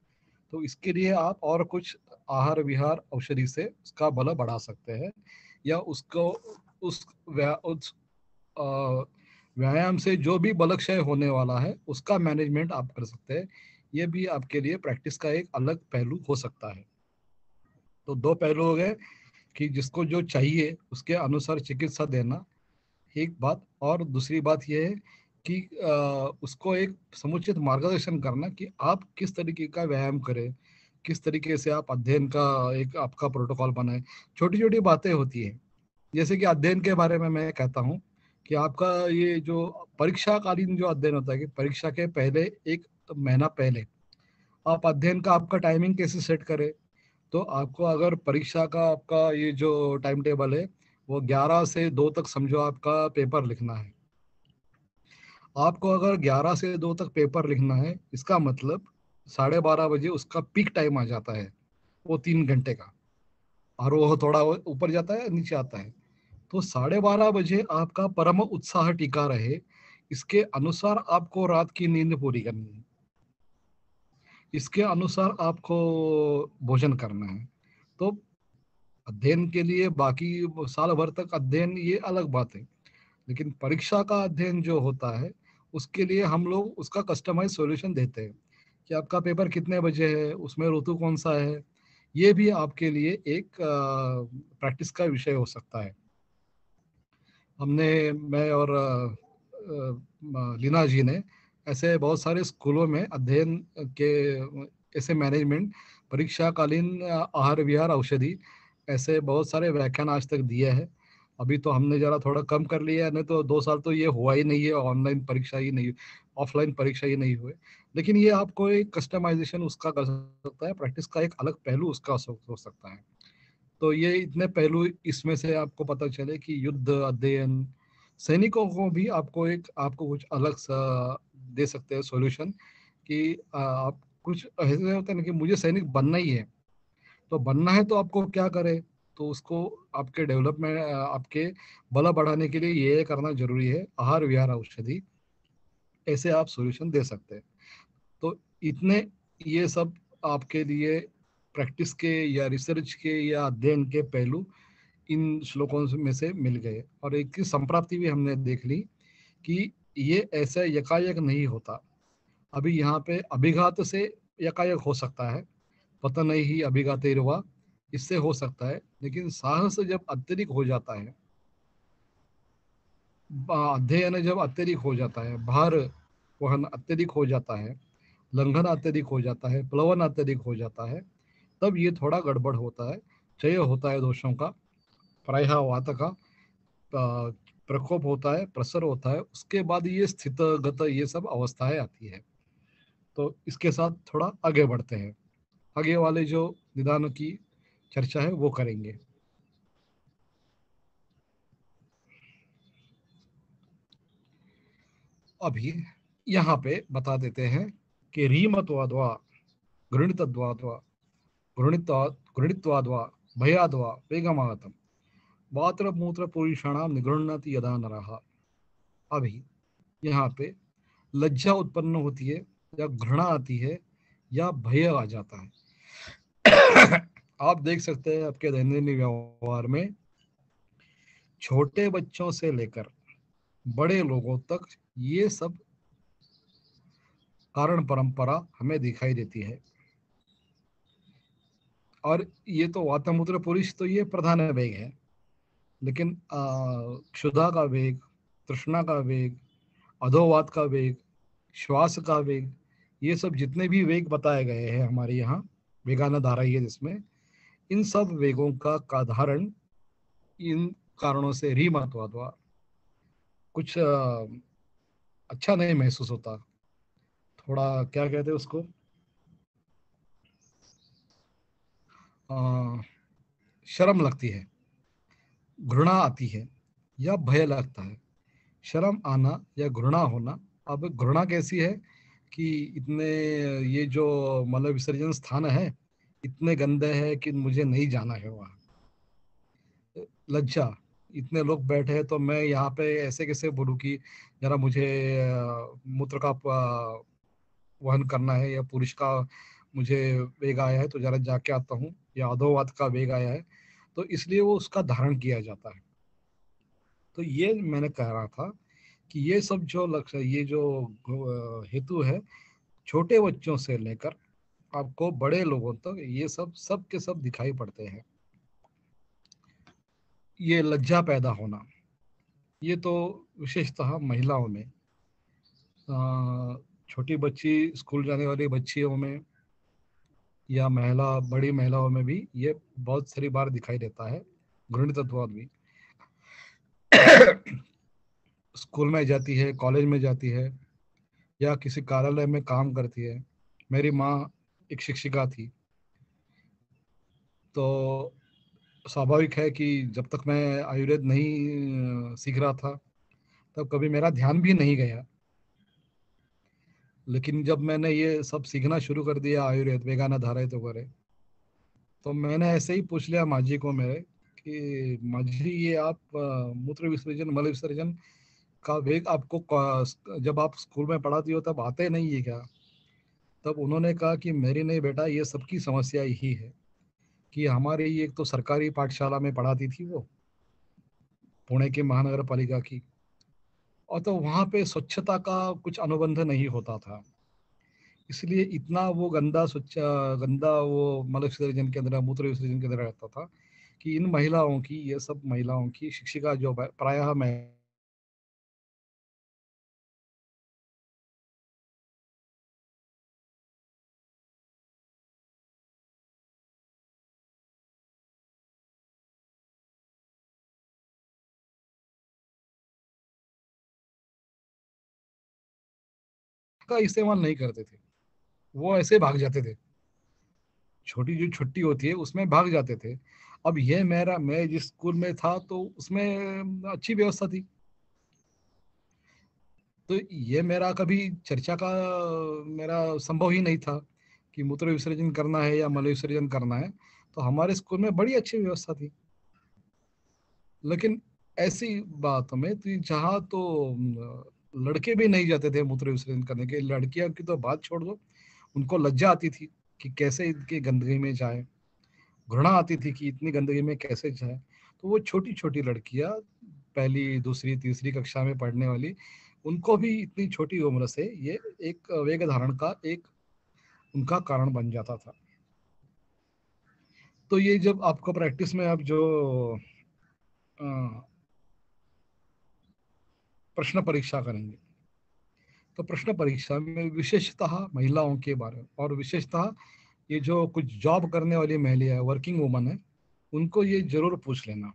तो इसके लिए आप और कुछ आहार विहार औषधि से उसका बल बढ़ा सकते हैं, या उसको उस व्यायाम से जो भी बलक्षय होने वाला है उसका मैनेजमेंट आप कर सकते हैं। ये भी आपके लिए प्रैक्टिस का एक अलग पहलू हो सकता है। तो 2 पहलू हो गए कि जिसको जो चाहिए उसके अनुसार चिकित्सा देना, एक बात, और दूसरी बात यह है कि उसको एक समुचित मार्गदर्शन करना कि आप किस तरीके का व्यायाम करें, किस तरीके से आप अध्ययन का एक आपका प्रोटोकॉल बनाए। छोटी छोटी बातें होती हैं, जैसे कि अध्ययन के बारे में मैं कहता हूँ कि आपका ये जो परीक्षाकालीन जो अध्ययन होता है कि परीक्षा के पहले 1 महीना पहले आप अध्ययन का आपका टाइमिंग कैसे सेट करें। तो आपको अगर परीक्षा का आपका ये जो टाइम टेबल है वो 11 से 2 तक समझो आपका पेपर लिखना है। आपको अगर 11 से 2 तक पेपर लिखना है, इसका मतलब 12:30 बजे उसका पीक टाइम आ जाता है, वो 3 घंटे का, और वो थोड़ा ऊपर जाता है नीचे आता है। तो 12:30 बजे आपका परम उत्साह टिका रहे, इसके अनुसार आपको रात की नींद पूरी करनी है, इसके अनुसार आपको भोजन करना है। तो अध्ययन के लिए बाकी साल भर तक अध्ययन ये अलग बात है, लेकिन परीक्षा का अध्ययन जो होता है उसके लिए हम लोग उसका कस्टमाइज सॉल्यूशन देते हैं कि आपका पेपर कितने बजे है, उसमें ऋतु कौन सा है। ये भी आपके लिए एक प्रैक्टिस का विषय हो सकता है। मैं और लीना जी ने ऐसे बहुत सारे स्कूलों में अध्ययन के ऐसे मैनेजमेंट, परीक्षाकालीन आहार विहार औषधि, ऐसे बहुत सारे व्याख्यान आज तक दिए हैं। अभी तो हमने जरा थोड़ा कम कर लिया है, नहीं तो 2 साल तो ये हुआ ही नहीं है, ऑनलाइन परीक्षा ही नहीं, ऑफलाइन परीक्षा ही नहीं हुए, लेकिन ये आपको एक कस्टमाइजेशन उसका कर सकता है, प्रैक्टिस का एक अलग पहलू उसका हो सकता है। तो ये इतने पहलू इसमें से आपको पता चले कि युद्ध अध्ययन सैनिकों को भी आपको कुछ अलग सा दे सकते हैं सॉल्यूशन कि आप कुछ ऐसे होता है ना कि मुझे सैनिक बनना ही है, तो बनना है तो आपको क्या करे, तो उसको आपके डेवलपमेंट आपके बल बढ़ाने के लिए ये करना जरूरी है, आहार विहार औषधि, ऐसे आप सॉल्यूशन दे सकते हैं। तो इतने ये सब आपके लिए प्रैक्टिस के या रिसर्च के या अध्ययन के पहलू इन श्लोकों में से मिल गए, और एक की संप्राप्ति भी हमने देख ली कि ये ऐसा यकायक नहीं होता। अभी यहाँ पे अभिघात से यकायक हो सकता है, पता नहीं ही अभिघातेरवा, इससे हो सकता है, लेकिन साहस जब अत्यधिक हो जाता है, अध्ययन जब अत्यधिक हो जाता है, भार वहन अत्यधिक हो जाता है, लंघन अत्यधिक हो जाता है, प्लवन अत्यधिक हो जाता है, तब ये थोड़ा गड़बड़ होता है, क्षय होता है दोषों का, प्रायः वात का प्रकोप होता है, प्रसर होता है, उसके बाद ये स्थित गत ये सब अवस्थाएं आती है। तो इसके साथ थोड़ा आगे बढ़ते हैं, आगे वाले जो निदान की चर्चा है वो करेंगे। अभी यहाँ पे बता देते हैं कि रीमत्वाद्वा गृणीतद्वाद्वा गृणीत्वाद्वा भयाद्वा वेगमागतम वात्र मूत्र पुरुषाणाम निगृह्णति यदा नरः। अभी यहाँ पे लज्जा उत्पन्न होती है या घृणा आती है या भय आ जाता है। आप देख सकते हैं आपके दैनंदिन व्यवहार में छोटे बच्चों से लेकर बड़े लोगों तक ये सब कारण परंपरा हमें दिखाई देती है। और ये तो वातमूत्र पुरुष तो ये प्रधान वेग है, लेकिन क्षुधा का वेग, तृष्णा का वेग, अधोवात का वेग, श्वास का वेग, ये सब जितने भी वेग बताए गए हैं हमारे यहाँ वेगाना धारा है जिसमें, इन सब वेगों का धारण इन कारणों से रीमत्वाद्वा कुछ अच्छा नहीं महसूस होता, थोड़ा क्या कहते हैं उसको, अ, शर्म लगती है, घृणा आती है या भय लगता है। शर्म आना या घृणा होना, अब घृणा कैसी है कि इतने ये जो मल विसर्जन स्थान है इतने गंदे हैं कि मुझे नहीं जाना है वहाँ। लज्जा, इतने लोग बैठे हैं तो मैं यहाँ पे ऐसे कैसे बोलूँ कि जरा मुझे मूत्र का वहन करना है, या पुरुष का मुझे वेग आया है तो जरा जाके आता हूँ, या अधोवाद का वेग आया है, तो इसलिए वो उसका धारण किया जाता है। तो ये मैंने कह रहा था कि ये सब जो लक्ष्य, ये जो हेतु है, छोटे बच्चों से लेकर आपको बड़े लोगों तक ये सब के सब दिखाई पड़ते हैं। ये लज्जा पैदा होना, ये तो विशेषतः महिलाओं में, छोटी बच्ची स्कूल जाने वाली बच्चियों में या बड़ी महिलाओं में भी ये बहुत सारी बार दिखाई देता है। घृणितत्ववाद भी स्कूल में जाती है, कॉलेज में जाती है, या किसी कार्यालय में काम करती है। मेरी माँ एक शिक्षिका थी, तो स्वाभाविक है कि जब तक मैं आयुर्वेद नहीं सीख रहा था तब कभी मेरा ध्यान भी नहीं गया, लेकिन जब मैंने ये सब सीखना शुरू कर दिया आयुर्वेद वेगाना धारा तो करे, तो मैंने ऐसे ही पूछ लिया माँ जी को मेरे कि माँ जी ये आप मूत्र विसर्जन मल विसर्जन का वेग आपको जब आप स्कूल में पढ़ाती हो तब आते नहीं है क्या? तब उन्होंने कहा कि मेरी नहीं बेटा, ये सबकी समस्या यही है कि हमारे ये एक तो सरकारी पाठशाला में पढ़ाती थी वो, पुणे की महानगर पालिका की, और तो वहाँ पे स्वच्छता का कुछ अनुबंध नहीं होता था, इसलिए इतना वो गंदा वो मल विसर्जन के अंदर मूत्र विसर्जन के अंदर रहता था कि इन महिलाओं की, ये सब महिलाओं की शिक्षिका जो प्रायः मैं का इस्तेमाल नहीं करते थे, वो ऐसे भाग जाते थे। छोटी जो छुट्टी होती है उसमें भाग जाते थे। अब ये मैं जिस स्कूल में था तो उसमें अच्छी व्यवस्था थी। तो ये मेरा कभी चर्चा का मेरा संभव ही नहीं था कि मूत्र विसर्जन करना है या मल विसर्जन करना है। तो हमारे स्कूल में बड़ी अच्छी व्यवस्था थी। लेकिन ऐसी बात में तो जहाँ तो लड़के भी नहीं जाते थे मूत्र विसर्जन करने के, लड़कियों की तो बात छोड़ दो, उनको लज्जा आती थी कि कैसे इनकी गंदगी में जाए, घृणा आती थी कि इतनी गंदगी में कैसे जाए। तो वो छोटी छोटी लड़कियां, पहली दूसरी तीसरी कक्षा में पढ़ने वाली, उनको भी इतनी छोटी उम्र से ये एक वेग धारण का एक उनका कारण बन जाता था। तो ये जब आपको प्रैक्टिस में आप जो अ, प्रश्न परीक्षा करेंगे, तो प्रश्न परीक्षा में विशेषतः महिलाओं के बारे में और विशेषतः ये जो कुछ जॉब करने वाली महिला है, वर्किंग वुमन है, उनको ये जरूर पूछ लेना।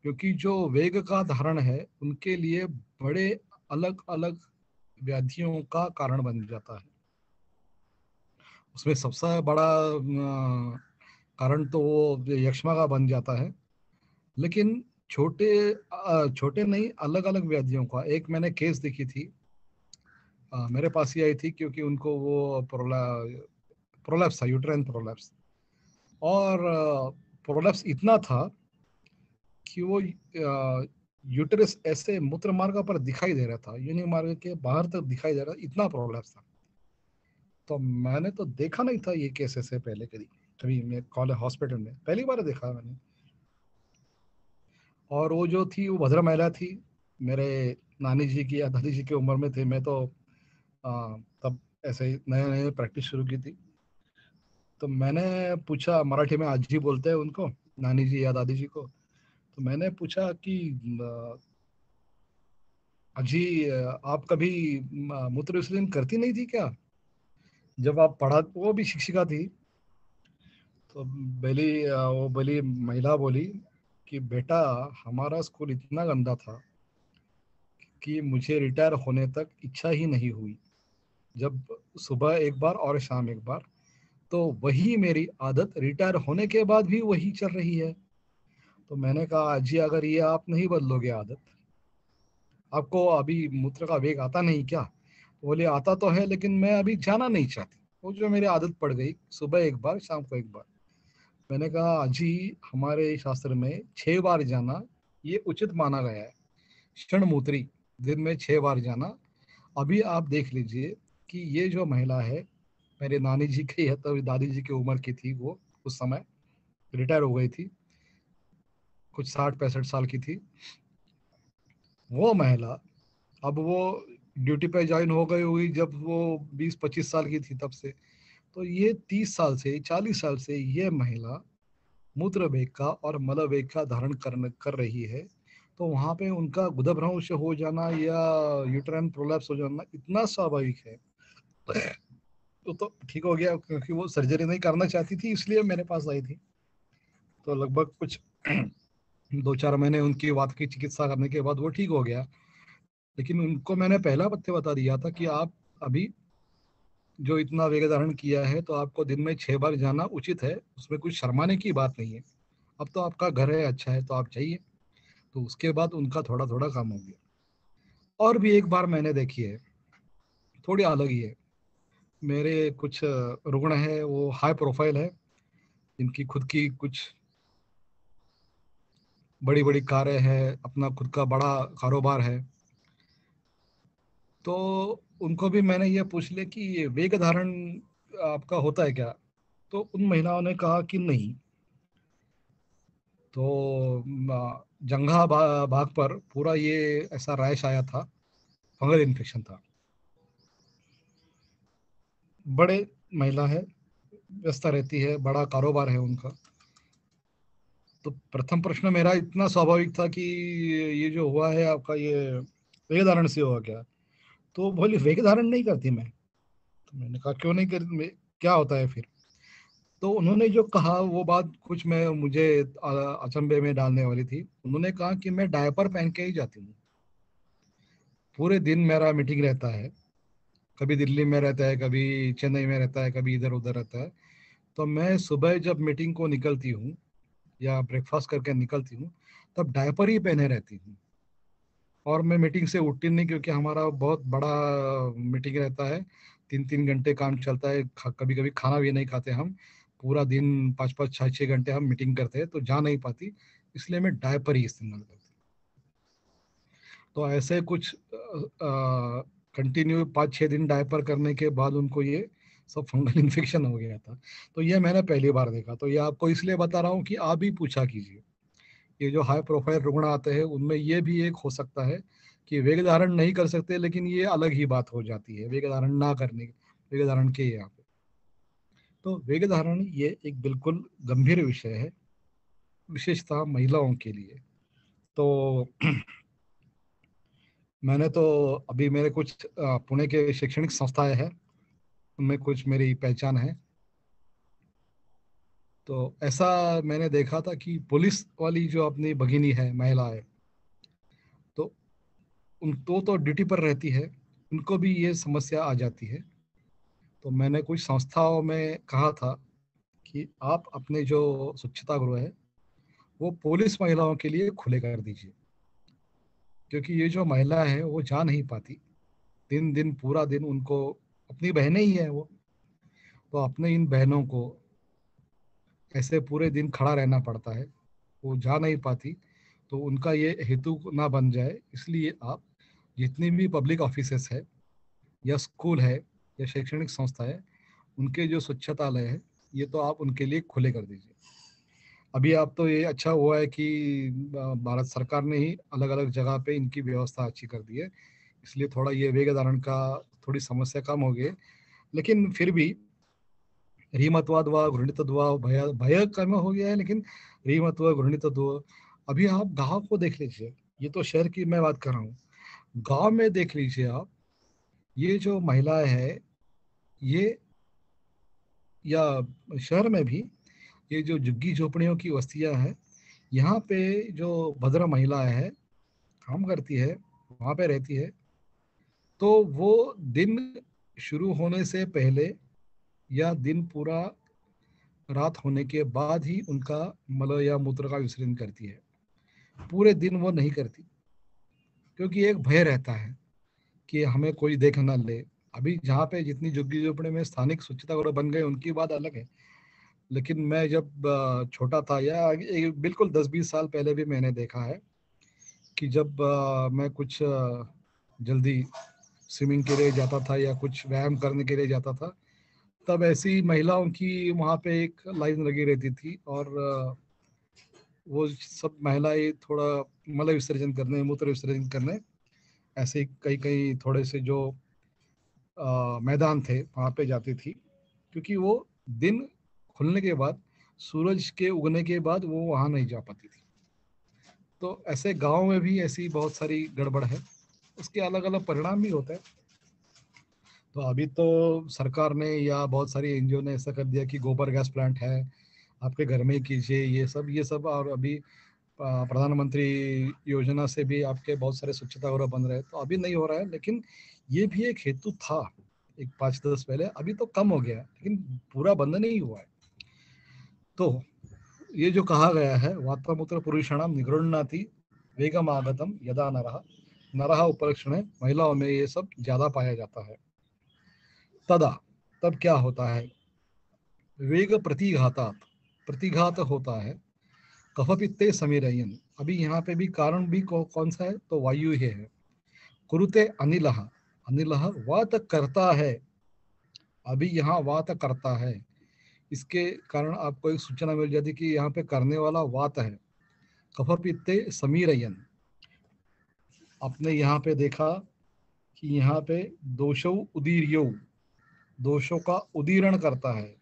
क्योंकि जो वेग का धारण है उनके लिए बड़े अलग अलग व्याधियों का कारण बन जाता है। उसमें सबसे बड़ा कारण तो वो यक्ष्मा का बन जाता है। लेकिन छोटे नहीं, अलग अलग व्याधियों का एक मैंने केस देखी थी। मेरे पास ही आई थी क्योंकि उनको वो प्रोलैप्स था, यूट्राइन प्रोलैप्स। और प्रोलैप्स इतना था कि वो यूटरस ऐसे मूत्र मार्ग पर दिखाई दे रहा था, योनि मार्ग के बाहर तक दिखाई दे रहा था, इतना प्रोलैप्स था। तो मैंने तो देखा नहीं था ये केस ऐसे पहले कभी, कभी मैं कॉलेज हॉस्पिटल में पहली बार देखा मैंने। और वो जो थी वो भद्र महिला थी, मेरे नानी जी की या दादी जी की उम्र में थे। मैं तो तब ऐसे ही नए नए प्रैक्टिस शुरू की थी। तो मैंने पूछा, मराठी में आजी बोलते हैं उनको, नानी जी या दादी जी को। तो मैंने पूछा कि अजी, आप कभी मूत्र विसर्जन करती नहीं थी क्या जब आप पढ़ा? वो भी शिक्षिका थी। तो वो बोली, महिला बोली कि बेटा, हमारा स्कूल इतना गंदा था कि मुझे रिटायर होने तक इच्छा ही नहीं हुई। जब सुबह एक बार और शाम एक बार, तो वही मेरी आदत रिटायर होने के बाद भी वही चल रही है। तो मैंने कहा, अजी अगर ये आप नहीं बदलोगे आदत, आपको अभी मूत्र का वेग आता नहीं क्या? तो बोले, आता तो है लेकिन मैं अभी जाना नहीं चाहती, वो जो मेरी आदत पड़ गई, सुबह एक बार शाम को एक बार। मैंने कहा, अजी हमारे शास्त्र में 6 बार जाना ये उचित माना गया है, क्षणमूत्री, दिन में 6 बार जाना। अभी आप देख लीजिए कि ये जो महिला है, मेरे नानी जी की है, तभी दादी जी की उम्र की थी वो, उस समय रिटायर हो गई थी, कुछ 60-65 साल की थी वो महिला। अब वो ड्यूटी पे ज्वाइन हो गई हुई जब वो 20-25 साल की थी तब से। तो ये 30 साल से 40 साल से ये महिला मूत्र वेग का और मल वेग का धारण कर रही है। तो वहां पे उनका गुदभ्रंश हो जाना या यूट्राइन प्रोलैप्स हो जाना इतना स्वाभाविक है। तो ठीक हो गया, क्योंकि वो सर्जरी नहीं करना चाहती थी, इसलिए मेरे पास आई थी। तो लगभग कुछ 2-4 महीने उनकी वात की चिकित्सा करने के बाद वो ठीक हो गया। लेकिन उनको मैंने पहला पत्ते बता दिया था कि आप अभी जो इतना वेग धारण किया है तो आपको दिन में 6 बार जाना उचित है, उसमें कुछ शर्माने की बात नहीं है। अब तो आपका घर है, अच्छा है, तो आप जाइए। तो उसके बाद उनका थोड़ा थोड़ा कम हो गया। और भी एक बार मैंने देखी है, थोड़ी अलग ही है। मेरे कुछ रुग्ण है, वो हाई प्रोफाइल है, इनकी खुद की कुछ बड़ी बड़ी कारें हैं, अपना खुद का बड़ा कारोबार है। तो उनको भी मैंने ये पूछ लिया कि ये वेग धारण आपका होता है क्या? तो उन महिलाओं ने कहा कि नहीं। तो भाग पर पूरा ये ऐसा रैश आया था, फंगल इन्फेक्शन था। बड़े महिला है, व्यस्त रहती है, बड़ा कारोबार है उनका। तो प्रथम प्रश्न मेरा इतना स्वाभाविक था कि ये जो हुआ है आपका, ये वेग धारण से हुआ क्या? तो बोली, वेग धारण नहीं करती मैं। तो मैंने कहा, क्यों नहीं कर, क्या होता है फिर? तो उन्होंने जो कहा वो बात कुछ मैं मुझे अचंभे में डालने वाली थी। उन्होंने कहा कि मैं डायपर पहन के ही जाती हूँ, पूरे दिन मेरा मीटिंग रहता है, कभी दिल्ली में रहता है, कभी चेन्नई में रहता है, कभी इधर उधर रहता है। तो मैं सुबह जब मीटिंग को निकलती हूँ या ब्रेकफास्ट करके निकलती हूँ, तब डायपर ही पहने रहती हूँ। और मैं मीटिंग से उठती नहीं, क्योंकि हमारा बहुत बड़ा मीटिंग रहता है, 3-3 घंटे काम चलता है। कभी कभी खाना भी नहीं खाते हम, पूरा दिन 5-5 6-6 घंटे हम मीटिंग करते हैं, तो जा नहीं पाती, इसलिए मैं डायपर ही इस्तेमाल करती हूँ। तो ऐसे कुछ कंटिन्यू 5-6 दिन डायपर करने के बाद उनको ये सब फंगल इन्फेक्शन हो गया था। तो ये मैंने पहली बार देखा। तो ये आपको इसलिए बता रहा हूँ कि आप भी पूछा कीजिए। ये जो हाई प्रोफाइल रुग्ण आते हैं उनमें ये भी एक हो सकता है कि वेग धारण नहीं कर सकते, लेकिन ये अलग ही बात हो जाती है वेग धारण ना करने, वेग धारण के यहाँ पे। तो वेग धारण ये एक बिल्कुल गंभीर विषय है, विशेषतः महिलाओं के लिए। तो मैंने तो अभी मेरे कुछ पुणे के शैक्षणिक संस्थाएं हैं, उनमें कुछ मेरी पहचान है। तो ऐसा मैंने देखा था कि पुलिस वाली जो अपनी भगिनी है, महिला है, तो उन तो ड्यूटी पर रहती है, उनको भी ये समस्या आ जाती है। तो मैंने कुछ संस्थाओं में कहा था कि आप अपने जो स्वच्छता गृह है वो पुलिस महिलाओं के लिए खुले कर दीजिए, क्योंकि ये जो महिला है वो जा नहीं पाती, दिन दिन पूरा दिन उनको, अपनी बहनें ही है वो, तो अपने इन बहनों को ऐसे पूरे दिन खड़ा रहना पड़ता है, वो जा नहीं पाती। तो उनका ये हेतु ना बन जाए, इसलिए आप जितनी भी पब्लिक ऑफिसेस है या स्कूल है या शैक्षणिक संस्था है, उनके जो स्वच्छतालय है ये तो आप उनके लिए खुले कर दीजिए। अभी आप तो ये अच्छा हुआ है कि भारत सरकार ने ही अलग अलग जगह पे इनकी व्यवस्था अच्छी कर दी है, इसलिए थोड़ा ये वेग धारण का थोड़ी समस्या कम हो गई है। लेकिन फिर भी रीमतवाद व घृणितत्व भय भय कम हो गया है, लेकिन रीमत्व घृणितत्व, अभी आप गांव को देख लीजिए। ये तो शहर की मैं बात कर रहा हूँ, गांव में देख लीजिए आप, ये जो महिलाएं हैं ये, या शहर में भी, ये जो झुग्गी झोपड़ियों की बस्तियां हैं, यहाँ पे जो भद्र महिलाएं हैं, काम करती है, वहां पे रहती है, तो वो दिन शुरू होने से पहले या दिन पूरा रात होने के बाद ही उनका मल या मूत्र का विसर्जन करती है। पूरे दिन वो नहीं करती, क्योंकि एक भय रहता है कि हमें कोई देख ना ले। अभी जहाँ पे जितनी झुग्गी झोपड़ी में स्थानिक स्वच्छता गृह बन गए उनकी बात अलग है, लेकिन मैं जब छोटा था, या बिल्कुल 10-20 साल पहले भी मैंने देखा है कि जब मैं कुछ जल्दी स्विमिंग के लिए जाता था या कुछ व्यायाम करने के लिए जाता था, तब ऐसी महिलाओं की वहाँ पे एक लाइन लगी रहती थी, और वो सब महिलाएं थोड़ा मल विसर्जन करने, मूत्र विसर्जन करने, ऐसे कई कई थोड़े से जो मैदान थे वहाँ पे जाती थी, क्योंकि वो दिन खुलने के बाद, सूरज के उगने के बाद वो वहाँ नहीं जा पाती थी। तो ऐसे गांव में भी ऐसी बहुत सारी गड़बड़ है, उसके अलग अलग परिणाम भी होते हैं। तो अभी तो सरकार ने या बहुत सारी एनजीओ ने ऐसा कर दिया कि गोबर गैस प्लांट है, आपके घर में ही कीजिए, ये सब। और अभी प्रधानमंत्री योजना से भी आपके बहुत सारे स्वच्छता गृह बन रहे हैं, तो अभी नहीं हो रहा है, लेकिन ये भी एक हेतु था एक 5-10 पहले। अभी तो कम हो गया है, लेकिन पूरा बंद नहीं हुआ है। तो ये जो कहा गया है, वातामूत्र पुरुषाणाम निगृह्णाति वेगम आगतम यदा नरः नरः उपलक्षण, महिलाओं में ये सब ज्यादा पाया जाता है। तदा, तब क्या होता है, वेग प्रतिघातात, प्रतिघात होता है, कफ पित्ते समीरयन। अभी यहाँ पे भी कारण भी कौन सा है, तो वायु ही है। कुरुते अनिलः, अनिलः वात करता है, अभी यहाँ वात करता है, इसके कारण आपको एक सूचना मिल जाती कि यहाँ पे करने वाला वात है। कफ पित्ते समीरयन, आपने यहाँ पे देखा कि यहाँ पे दोषो उदीर्यो, दोषों का उदीरण करता है,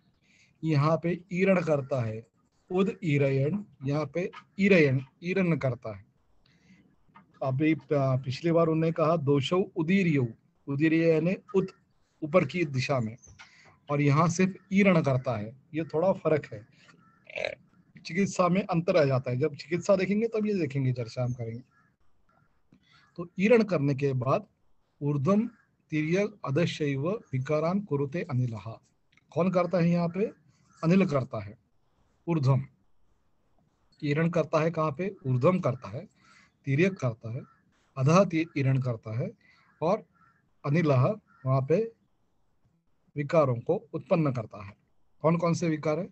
यहाँ पे ईरण करता है, उद ईरयण, यहाँ पे ईरयण ईरण करता है। अभी पिछली बार उन्होंने कहा दोषो उदीर्यो, उदीर्य यानी उद, ऊपर की दिशा में, और यहाँ सिर्फ ईरण करता है। ये थोड़ा फर्क है, चिकित्सा में अंतर आ जाता है, जब चिकित्सा देखेंगे तब ये देखेंगे, चर्चा हम करेंगे। तो ईरण करने के बाद ऊर्ध्वम तिर्यक अदशैव विकारान कुरुते अनिलः। कौन करता है यहाँ पे? अनिल करता है। ऊर्ध्वम, ईरण करता है कहाँ पे? ऊर्ध्वम करता है, तिर्यक करता है, अधः ईरण करता है, और अनिलः वहाँ पे विकारों को उत्पन्न करता है। कौन कौन से विकार है?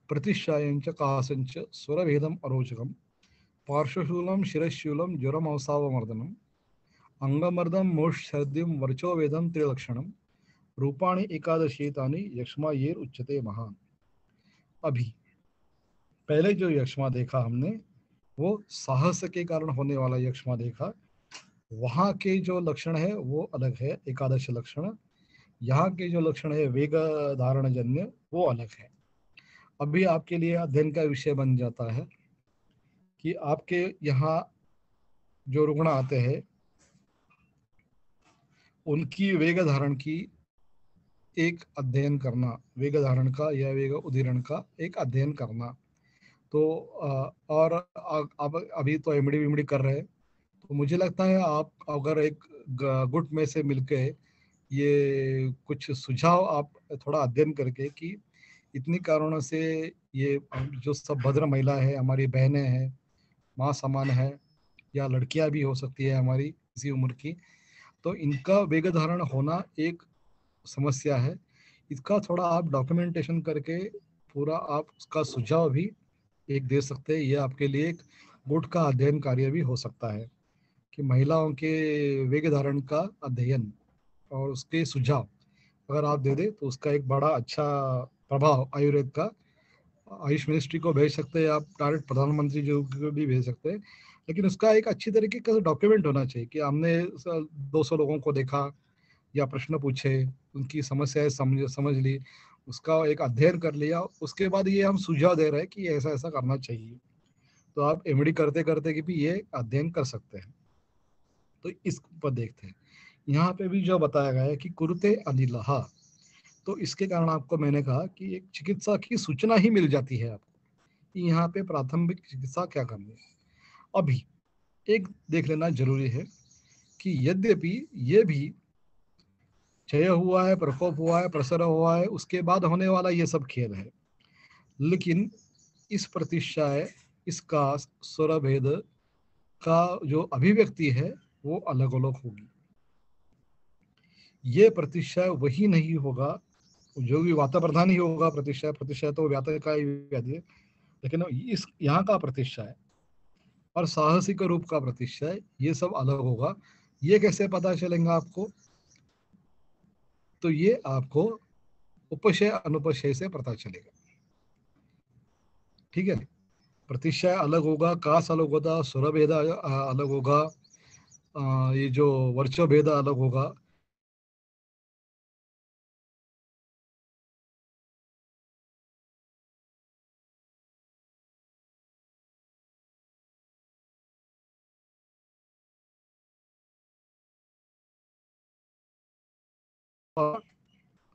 प्रतिश्चायंच कासंच स्वरभेदम अरोचकम पार्श्वशूलम शिरशूलम ज्वरम अवसावमर्दनम अंगमर्दम मोक्षर्द्यम वर्चोवेदम त्रिलक्षणम रूपाणि एकादशीतानि यक्ष्मा ये उच्यते महान। अभी पहले जो यक्ष्मा देखा हमने वो साहस के कारण होने वाला यक्ष्मा देखा, वहां के जो लक्षण है वो अलग है, एकादश लक्षण। यहाँ के जो लक्षण है वेग धारण जन्य वो अलग है। अभी आपके लिए अध्ययन का विषय बन जाता है कि आपके यहाँ जो रुग्ण आते हैं उनकी वेग धारण की एक अध्ययन करना, वेग धारण का या वेग उदीरण का एक अध्ययन करना। तो और आप अभी तो एमडी विमडी कर रहे हैं, तो मुझे लगता है आप अगर एक गुट में से मिलके ये कुछ सुझाव आप थोड़ा अध्ययन करके कि इतनी कारणों से ये जो सब भद्र महिला है, हमारी बहनें हैं, माँ समान है, या लड़कियां भी हो सकती है हमारी इसी उम्र की, तो इनका वेग धारण होना एक समस्या है। इसका थोड़ा आप डॉक्यूमेंटेशन करके पूरा आप उसका सुझाव भी एक दे सकते हैं। ये आपके लिए एक गुट का अध्ययन कार्य भी हो सकता है कि महिलाओं के वेग धारण का अध्ययन और उसके सुझाव अगर आप दे दे तो उसका एक बड़ा अच्छा प्रभाव आयुर्वेद का आयुष मिनिस्ट्री को भेज सकते हैं, आप डायरेक्ट प्रधानमंत्री जी को भी भेज सकते हैं। लेकिन उसका एक अच्छी तरीके का डॉक्यूमेंट होना चाहिए कि हमने 200 लोगों को देखा या प्रश्न पूछे, उनकी समस्याएं समझ ली, उसका एक अध्ययन कर लिया, उसके बाद ये हम सुझाव दे रहे हैं कि ऐसा ऐसा करना चाहिए। तो आप एमडी करते करते कि भी ये अध्ययन कर सकते हैं। तो इस पर देखते हैं, यहाँ पे भी जो बताया गया है कि कुरुते अनिलहा, तो इसके कारण आपको मैंने कहा कि एक चिकित्सा की सूचना ही मिल जाती है आपको कि यहाँ पे प्राथमिक चिकित्सा क्या करनी है। अभी एक देख लेना जरूरी है कि यद्यपि ये भी क्षय हुआ है, प्रकोप हुआ है, प्रसर हुआ है, उसके बाद होने वाला ये सब खेल है, लेकिन इस प्रतिशय, इसका स्वर भेद का जो अभिव्यक्ति है वो अलग अलग होगी। ये प्रतिशय वही नहीं होगा जो भी वाताप्रधान ही होगा। प्रतिशय प्रतिशय तो व्यात का ही व्याधि है, लेकिन इस यहाँ का प्रतिशय और साहसिक रूप का प्रतिशय ये सब अलग होगा। ये कैसे पता चलेगा आपको? तो ये आपको उपशय अनुपशय से पता चलेगा। ठीक है, प्रतिशय अलग होगा, कास अलग होगा, स्वर भेद अलग होगा, ये जो वर्चो भेद अलग होगा।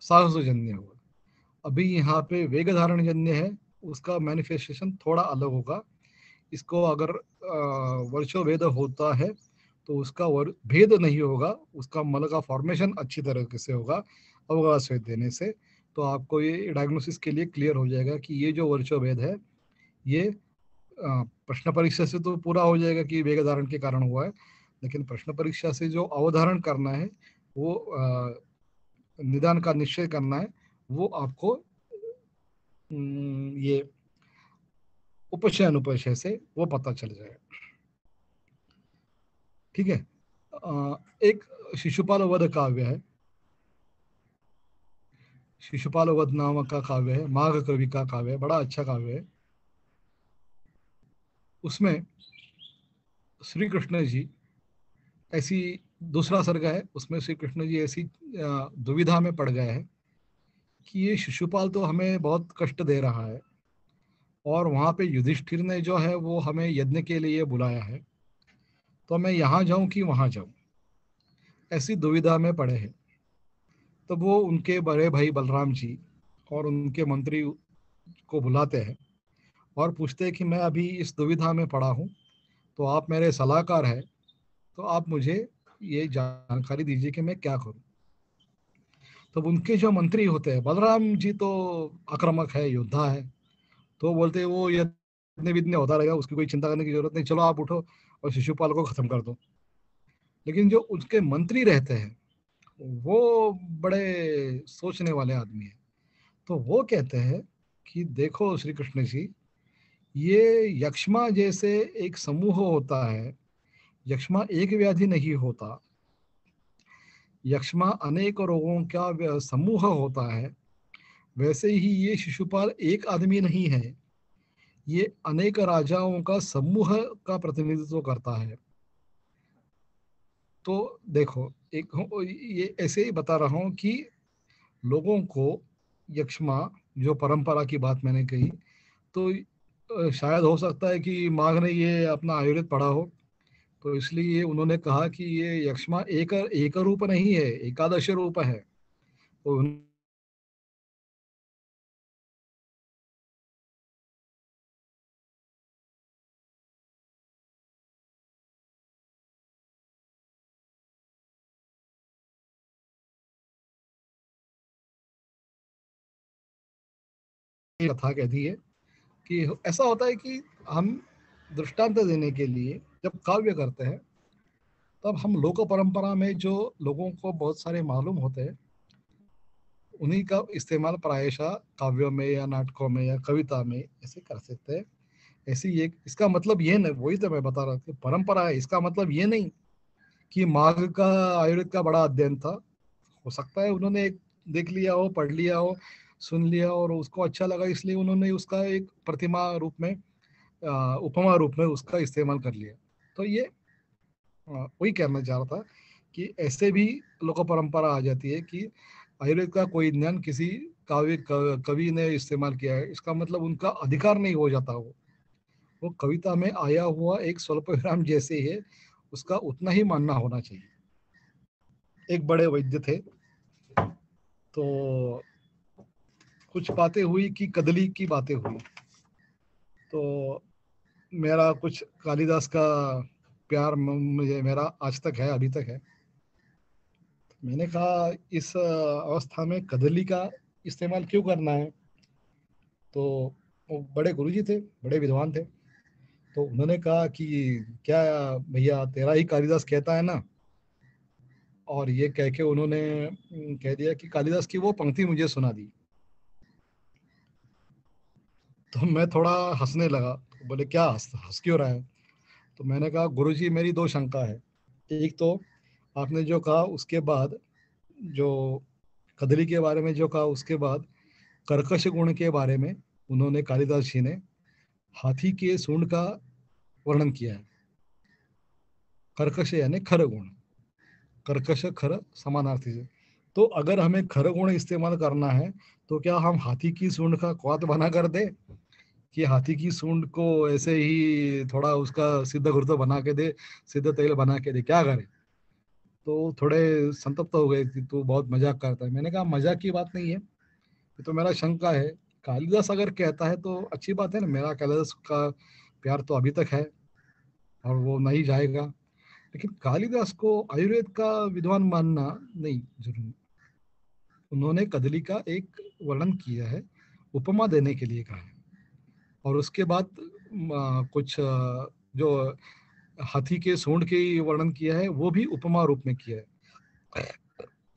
साहसजन्य होगा। अभी यहाँ पे वेग धारण जन्य है, उसका मैनिफेस्टेशन थोड़ा अलग होगा। इसको अगर वर्षो भेद होता है तो उसका भेद नहीं होगा, उसका मल का फॉर्मेशन अच्छी तरीके से होगा अवकाश देने से। तो आपको ये डायग्नोसिस के लिए क्लियर हो जाएगा कि ये जो वर्षो भेद है ये प्रश्न परीक्षा से तो पूरा हो जाएगा कि वेग धारण के कारण हुआ है, लेकिन प्रश्न परीक्षा से जो अवधारण करना है वो निदान का निश्चय करना है, वो आपको ये उपशय अनुपशय से वो पता चल जाएगा। ठीक है, एक शिशुपाल वध काव्य है, शिशुपाल वध नामक का काव्य है, माघ कवि का काव्य है, बड़ा अच्छा काव्य है। उसमें श्री कृष्ण जी ऐसी, दूसरा सर्ग है उसमें श्री कृष्ण जी ऐसी दुविधा में पड़ गए हैं कि ये शिशुपाल तो हमें बहुत कष्ट दे रहा है और वहां पे युधिष्ठिर ने जो है वो हमें यज्ञ के लिए बुलाया है, तो मैं यहाँ जाऊं कि वहां जाऊं, ऐसी दुविधा में पड़े हैं। तो वो उनके बड़े भाई बलराम जी और उनके मंत्री को बुलाते हैं और पूछते हैं कि मैं अभी इस दुविधा में पड़ा हूँ, तो आप मेरे सलाहकार हैं, तो आप मुझे ये जानकारी दीजिए कि मैं क्या करूँ। तब उनके जो मंत्री होते हैं, बलराम जी तो आक्रामक है, योद्धा है, तो बोलते हैं वो यज्ञ विघ्न होता रहेगा, उसकी कोई चिंता करने की जरूरत नहीं, चलो आप उठो और शिशुपाल को खत्म कर दो। लेकिन जो उसके मंत्री रहते हैं वो बड़े सोचने वाले आदमी हैं। तो वो कहते हैं कि देखो श्री कृष्ण जी, ये यक्ष्मा जैसे एक समूह होता है, यक्ष्मा एक व्याधि नहीं होता, यक्ष्मा अनेक रोगों का समूह होता है। वैसे ही ये शिशुपाल एक आदमी नहीं है, ये अनेक राजाओं का समूह का प्रतिनिधित्व करता है। तो देखो, एक ये ऐसे ही बता रहा हूँ कि लोगों को यक्ष्मा, जो परंपरा की बात मैंने कही, तो शायद हो सकता है कि माघ ने ये अपना आयुर्वेद पढ़ा हो, तो इसलिए उन्होंने कहा कि ये यक्ष्मा एक रूप नहीं है, एकादश रूप है। तो कथा कहती है कि ऐसा होता है कि हम दृष्टांत देने के लिए जब काव्य करते हैं, तब हम लोक परंपरा में जो लोगों को बहुत सारे मालूम होते हैं, उन्हीं का इस्तेमाल प्रायशः काव्यों में या नाटकों में या कविता में ऐसे कर सकते हैं। ऐसी एक, इसका मतलब ये नहीं, वही तो मैं बता रहा था, परंपरा है, इसका मतलब ये नहीं कि माघ का आयुर्वेद का बड़ा अध्ययन था। हो सकता है उन्होंने एक देख लिया हो, पढ़ लिया हो, सुन लिया और उसको अच्छा लगा, इसलिए उन्होंने उसका एक प्रतिमा रूप में, उपमा रूप में उसका इस्तेमाल कर लिया। तो ये वही कहना चाह रहा था कि ऐसे भी लोक परंपरा आ जाती है कि आयुर्वेद का कोई ज्ञान किसी कवि ने इस्तेमाल किया है, इसका मतलब उनका अधिकार नहीं हो जाता। वो कविता में आया हुआ एक स्वल्प विराम जैसे ही है, उसका उतना ही मानना होना चाहिए। एक बड़े वैद्य थे, तो कुछ बातें हुई कि कदली की बातें हुई, तो मेरा कुछ कालिदास का प्यार मुझे, मेरा आज तक है, अभी तक है। मैंने कहा इस अवस्था में कदली का इस्तेमाल क्यों करना है? तो वो बड़े गुरुजी थे, बड़े विद्वान थे, तो उन्होंने कहा कि क्या भैया, तेरा ही कालिदास कहता है ना। और ये कह के उन्होंने कह दिया कि कालिदास की वो पंक्ति मुझे सुना दी। तो मैं थोड़ा हंसने लगा, तो बोले क्या हंस हंस क्यों रहा है? तो मैंने कहा गुरुजी, मेरी दो शंका है। एक तो आपने जो कहा उसके बाद, जो कदली के बारे में जो कहा उसके बाद, कर्कश गुण के बारे में उन्होंने, कालिदास जी ने हाथी के सूंड का वर्णन किया है। कर्कश यानी खर गुण, कर्कश खर समानार्थी से। तो अगर हमें खर गुण इस्तेमाल करना है, तो क्या हम हाथी की सूंड का क्वात बना कर दे कि हाथी की सूंड को ऐसे ही थोड़ा उसका सिद्ध गुरुत्व बना के दे, सिद्ध तेल बना के दे, क्या करे? तो थोड़े संतप्त हो गए कि तू बहुत मजाक करता है। मैंने कहा मजाक की बात नहीं है, ये तो मेरा शंका है। कालिदास अगर कहता है तो अच्छी बात है ना, मेरा कालिदास का प्यार तो अभी तक है और वो नहीं जाएगा। लेकिन कालिदास को आयुर्वेद का विद्वान मानना नहीं जरूरी। उन्होंने कदली का एक वर्णन किया है, उपमा देने के लिए कहा है, और उसके बाद कुछ जो हाथी के सूंड की वर्णन किया है वो भी उपमा रूप में किया है।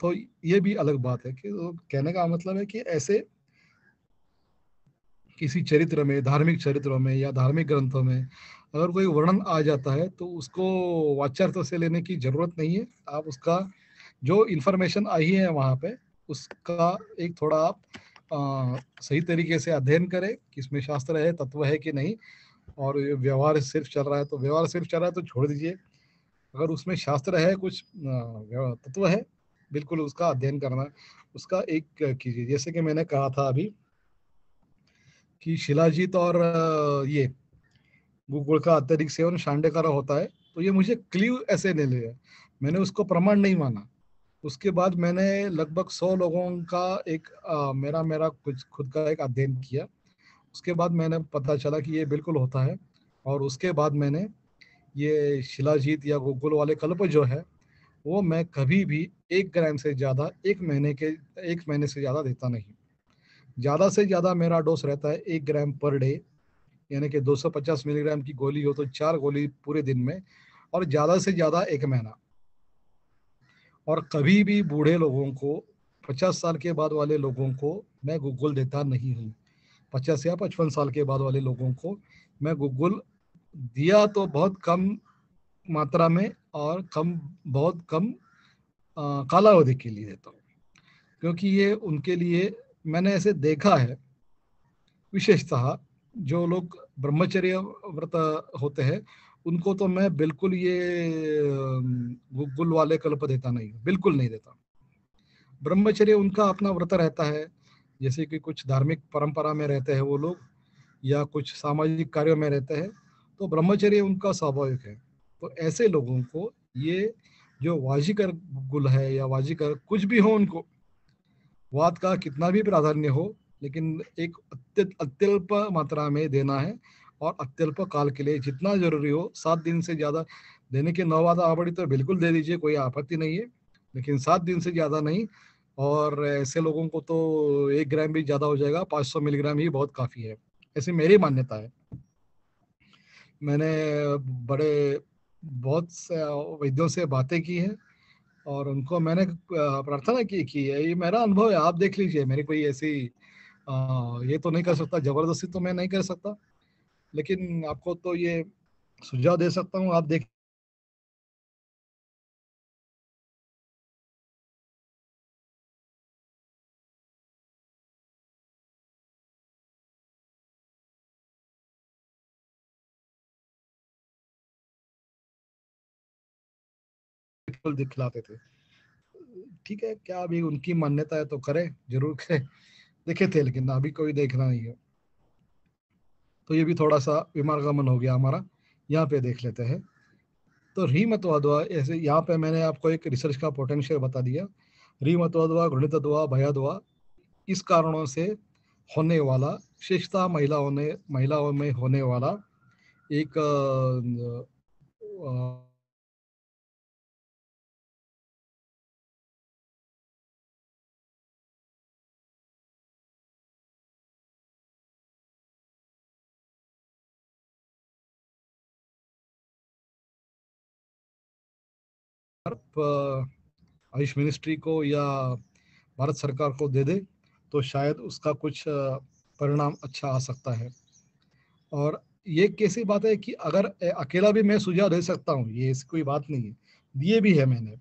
तो ये भी अलग बात है कि कहने का मतलब है कि ऐसे किसी चरित्र में, धार्मिक चरित्रों में या धार्मिक ग्रंथों में अगर कोई वर्णन आ जाता है, तो उसको वाच्यर्थ से लेने की जरूरत नहीं है। आप उसका जो इंफॉर्मेशन आई है वहां पे, उसका एक थोड़ा आप सही तरीके से अध्ययन करें कि इसमें शास्त्र है, तत्व है कि नहीं। और व्यवहार सिर्फ चल रहा है तो, व्यवहार सिर्फ चल रहा है तो छोड़ दीजिए। अगर उसमें शास्त्र है, कुछ तत्व है, बिल्कुल उसका अध्ययन करना, उसका एक कीजिए। जैसे कि मैंने कहा था अभी कि शिलाजीत और ये गुड़ का अत्यधिक सेवन शांडेकर होता है, तो ये मुझे क्ल्यू ऐसे नहीं लिया, मैंने उसको प्रमाण नहीं माना। उसके बाद मैंने लगभग 100 लोगों का एक मेरा मेरा कुछ खुद का एक अध्ययन किया। उसके बाद मैंने पता चला कि ये बिल्कुल होता है। और उसके बाद मैंने ये शिलाजीत या गूगल वाले कल्प जो है, वो मैं कभी भी 1 ग्राम से ज्यादा 1 महीने से ज्यादा देता नहीं। ज्यादा से ज्यादा मेरा डोज रहता है 1 ग्राम पर डे, यानी कि 250 मिलीग्राम की गोली हो तो 4 गोली पूरे दिन में, और ज्यादा से ज्यादा 1 महीना। और कभी भी बूढ़े लोगों को, 50 साल के बाद वाले लोगों को मैं गूगल देता नहीं हूँ। 50 या 55 साल के बाद वाले लोगों को मैं गूगल दिया तो बहुत कम मात्रा में, और बहुत कम कालावधि के लिए देता हूँ, क्योंकि ये उनके लिए मैंने ऐसे देखा है। विशेषतः जो लोग ब्रह्मचर्य व्रत होते हैं, उनको तो मैं बिल्कुल ये गुल वाले कल्प देता नहीं, बिल्कुल नहीं देता। ब्रह्मचर्य उनका अपना व्रत रहता है, जैसे कि कुछ धार्मिक परंपरा में रहते हैं वो लोग, या कुछ सामाजिक कार्यों में रहते हैं, तो ब्रह्मचर्य उनका स्वाभाविक है। तो ऐसे लोगों को ये जो वाजिकर गुल है या वाजिकर कुछ भी हो, उनको वात का कितना भी प्राधान्य हो, लेकिन एक अत्यल्प मात्रा में देना है, और अत्यल्प काल के लिए जितना जरूरी हो। 7 दिन से ज्यादा देने की नौबत आ पड़ी तो बिल्कुल दे दीजिए, कोई आपत्ति नहीं है, लेकिन 7 दिन से ज्यादा नहीं। और ऐसे लोगों को तो 1 ग्राम भी ज्यादा हो जाएगा, 500 मिलीग्राम ही बहुत काफी है, ऐसी मेरी मान्यता है। मैंने बड़े बहुत से वैद्यों से बातें की है, और उनको मैंने प्रार्थना की है। ये मेरा अनुभव है, आप देख लीजिए। मेरी कोई ऐसी ये तो नहीं कर सकता, जबरदस्ती तो मैं नहीं कर सकता, लेकिन आपको तो ये सुझाव दे सकता हूँ, आप देख बिल्कुल दिखलाते थे। ठीक है, क्या अभी उनकी मान्यता है तो करें, जरूर करें। देखे थे, लेकिन अभी कोई देखना नहीं है। तो ये भी थोड़ा सा विमार्गमन हो गया हमारा। यहाँ पे देख लेते हैं। तो रीमतवादवा, ऐसे यहाँ पे मैंने आपको एक रिसर्च का पोटेंशियल बता दिया। रीमतवादवा, घृणितत्वा, भयादवा, इस कारणों से होने वाला, विशेषतः महिलाओं में होने वाला एक आयुष मिनिस्ट्री को या भारत सरकार को दे दे, तो शायद उसका कुछ परिणाम अच्छा आ सकता है। और ये कैसी बात है कि अगर अकेला भी मैं सुझाव दे सकता हूँ, ये ऐसी कोई बात नहीं है, दिए भी है मैंने।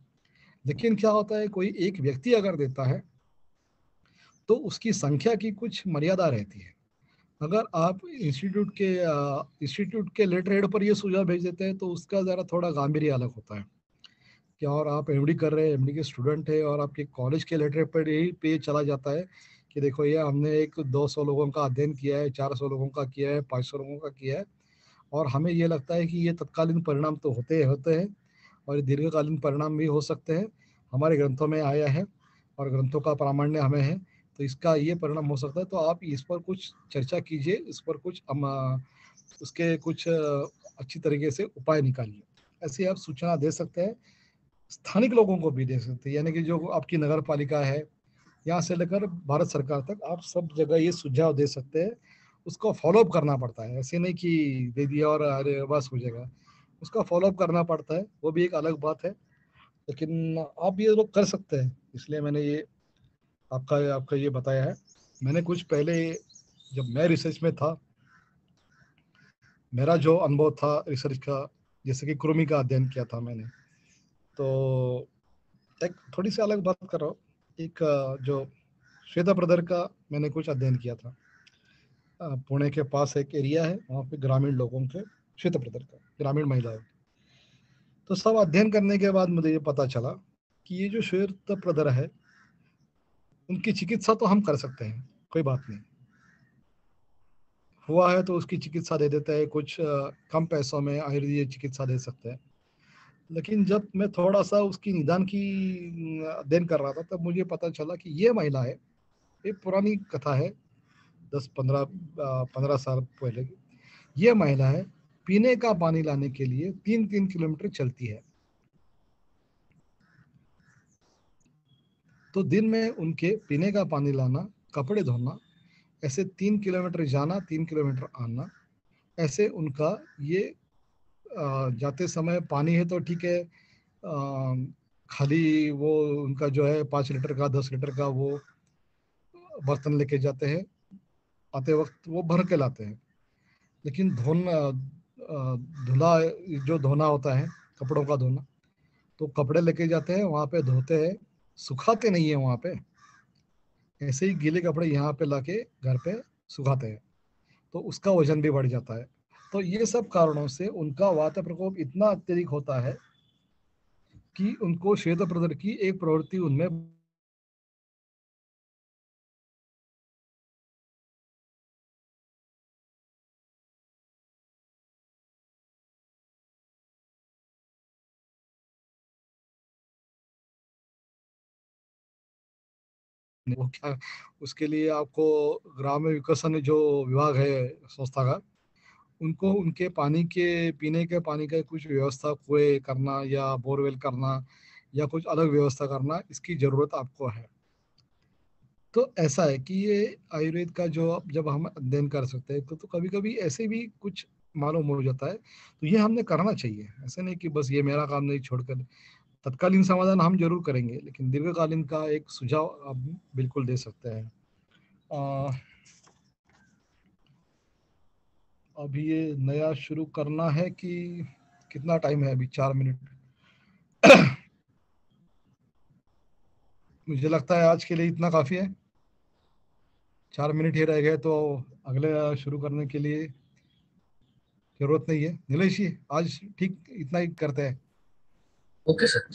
लेकिन क्या होता है, कोई एक व्यक्ति अगर देता है तो उसकी संख्या की कुछ मर्यादा रहती है। अगर आप इंस्टीट्यूट के लेटर हेड पर ये सुझाव भेज देते हैं, तो उसका जरा थोड़ा गांभीर्य अलग होता है। क्या, और आप एमडी कर रहे हैं, एमडी के स्टूडेंट है, और आपके कॉलेज के लेटर पर यही पे चला जाता है कि देखो ये हमने एक 200 लोगों का अध्ययन किया है, 400 लोगों का किया है, 500 लोगों का किया है, और हमें ये लगता है कि ये तत्कालीन परिणाम तो होते हैं, और ये दीर्घकालीन परिणाम भी हो सकते हैं, हमारे ग्रंथों में आया है, और ग्रंथों का प्रामाण्य हमें है, तो इसका ये परिणाम हो सकता है। तो आप इस पर कुछ चर्चा कीजिए, इस पर कुछ हम उसके कुछ अच्छी तरीके से उपाय निकालिए। ऐसे आप सूचना दे सकते हैं, स्थानिक लोगों को भी दे सकते हैं, यानी कि जो आपकी नगर पालिका है, यहाँ से लेकर भारत सरकार तक, आप सब जगह ये सुझाव दे सकते हैं। उसको फॉलोअप करना पड़ता है, ऐसे नहीं कि दे दिया और अरे बस हो जाएगा। उसका फॉलोअप करना पड़ता है, वो भी एक अलग बात है। लेकिन आप ये लोग कर सकते हैं, इसलिए मैंने ये आपका आपका ये बताया है। मैंने कुछ पहले, जब मैं रिसर्च में था, मेरा जो अनुभव था रिसर्च का, जैसे कि कृमि का अध्ययन किया था मैंने, तो एक थोड़ी सी अलग बात कर रहा हूँ। एक जो श्वेता ब्रदर का मैंने कुछ अध्ययन किया था। पुणे के पास एक एरिया है, वहाँ पे ग्रामीण लोगों के, श्वेत ब्रदर का, ग्रामीण महिलाएं। तो सब अध्ययन करने के बाद मुझे ये पता चला कि ये जो श्वेत ब्रदर है, उनकी चिकित्सा तो हम कर सकते हैं, कोई बात नहीं। हुआ है तो उसकी चिकित्सा दे देते हैं, कुछ कम पैसों में आयुर्वेदिक चिकित्सा दे सकते हैं। लेकिन जब मैं थोड़ा सा उसकी निदान की अध्ययन कर रहा था, तब मुझे पता चला कि ये महिला है, ये पुरानी कथा है, 10-15 साल पहले की। ये महिला है, पीने का पानी लाने के लिए 3-3 किलोमीटर चलती है। तो दिन में उनके पीने का पानी लाना, कपड़े धोना, ऐसे 3 किलोमीटर जाना, 3 किलोमीटर आना, ऐसे उनका ये जाते समय पानी है तो ठीक है, खाली वो उनका जो है 5 लीटर का 10 लीटर का वो बर्तन लेके जाते हैं, आते वक्त वो भर के लाते हैं। लेकिन धुला जो धोना होता है, कपड़ों का धोना, तो कपड़े लेके जाते हैं, वहां पे धोते हैं, सुखाते नहीं है वहां पे, ऐसे ही गीले कपड़े यहाँ पे लाके घर पे सुखाते हैं, तो उसका वजन भी बढ़ जाता है। तो ये सब कारणों से उनका वात प्रकोप इतना अत्यधिक होता है कि उनको श्वेत प्रदर की एक प्रवृत्ति उनमें वो क्या, उसके लिए आपको ग्राम्य विकसन जो विभाग है संस्था का, उनको उनके पानी के पीने के पानी का कुछ व्यवस्था कुएं करना या बोरवेल करना या कुछ अलग व्यवस्था करना, इसकी जरूरत आपको है। तो ऐसा है कि ये आयुर्वेद का जो जब हम अध्ययन कर सकते हैं तो कभी कभी ऐसे भी कुछ मालूम हो जाता है, तो ये हमने करना चाहिए। ऐसे नहीं कि बस ये मेरा काम नहीं छोड़कर, तत्कालीन समाधान हम जरूर करेंगे लेकिन दीर्घकालीन का एक सुझाव आप बिल्कुल दे सकते हैं। अ, अभी ये नया शुरू करना है कि कितना टाइम है? अभी 4 मिनट। मुझे लगता है आज के लिए इतना काफी है, 4 मिनट ही रह गए, तो अगले शुरू करने के लिए जरूरत नहीं है। नीलेश जी, आज ठीक इतना ही करते हैं। Okay sir.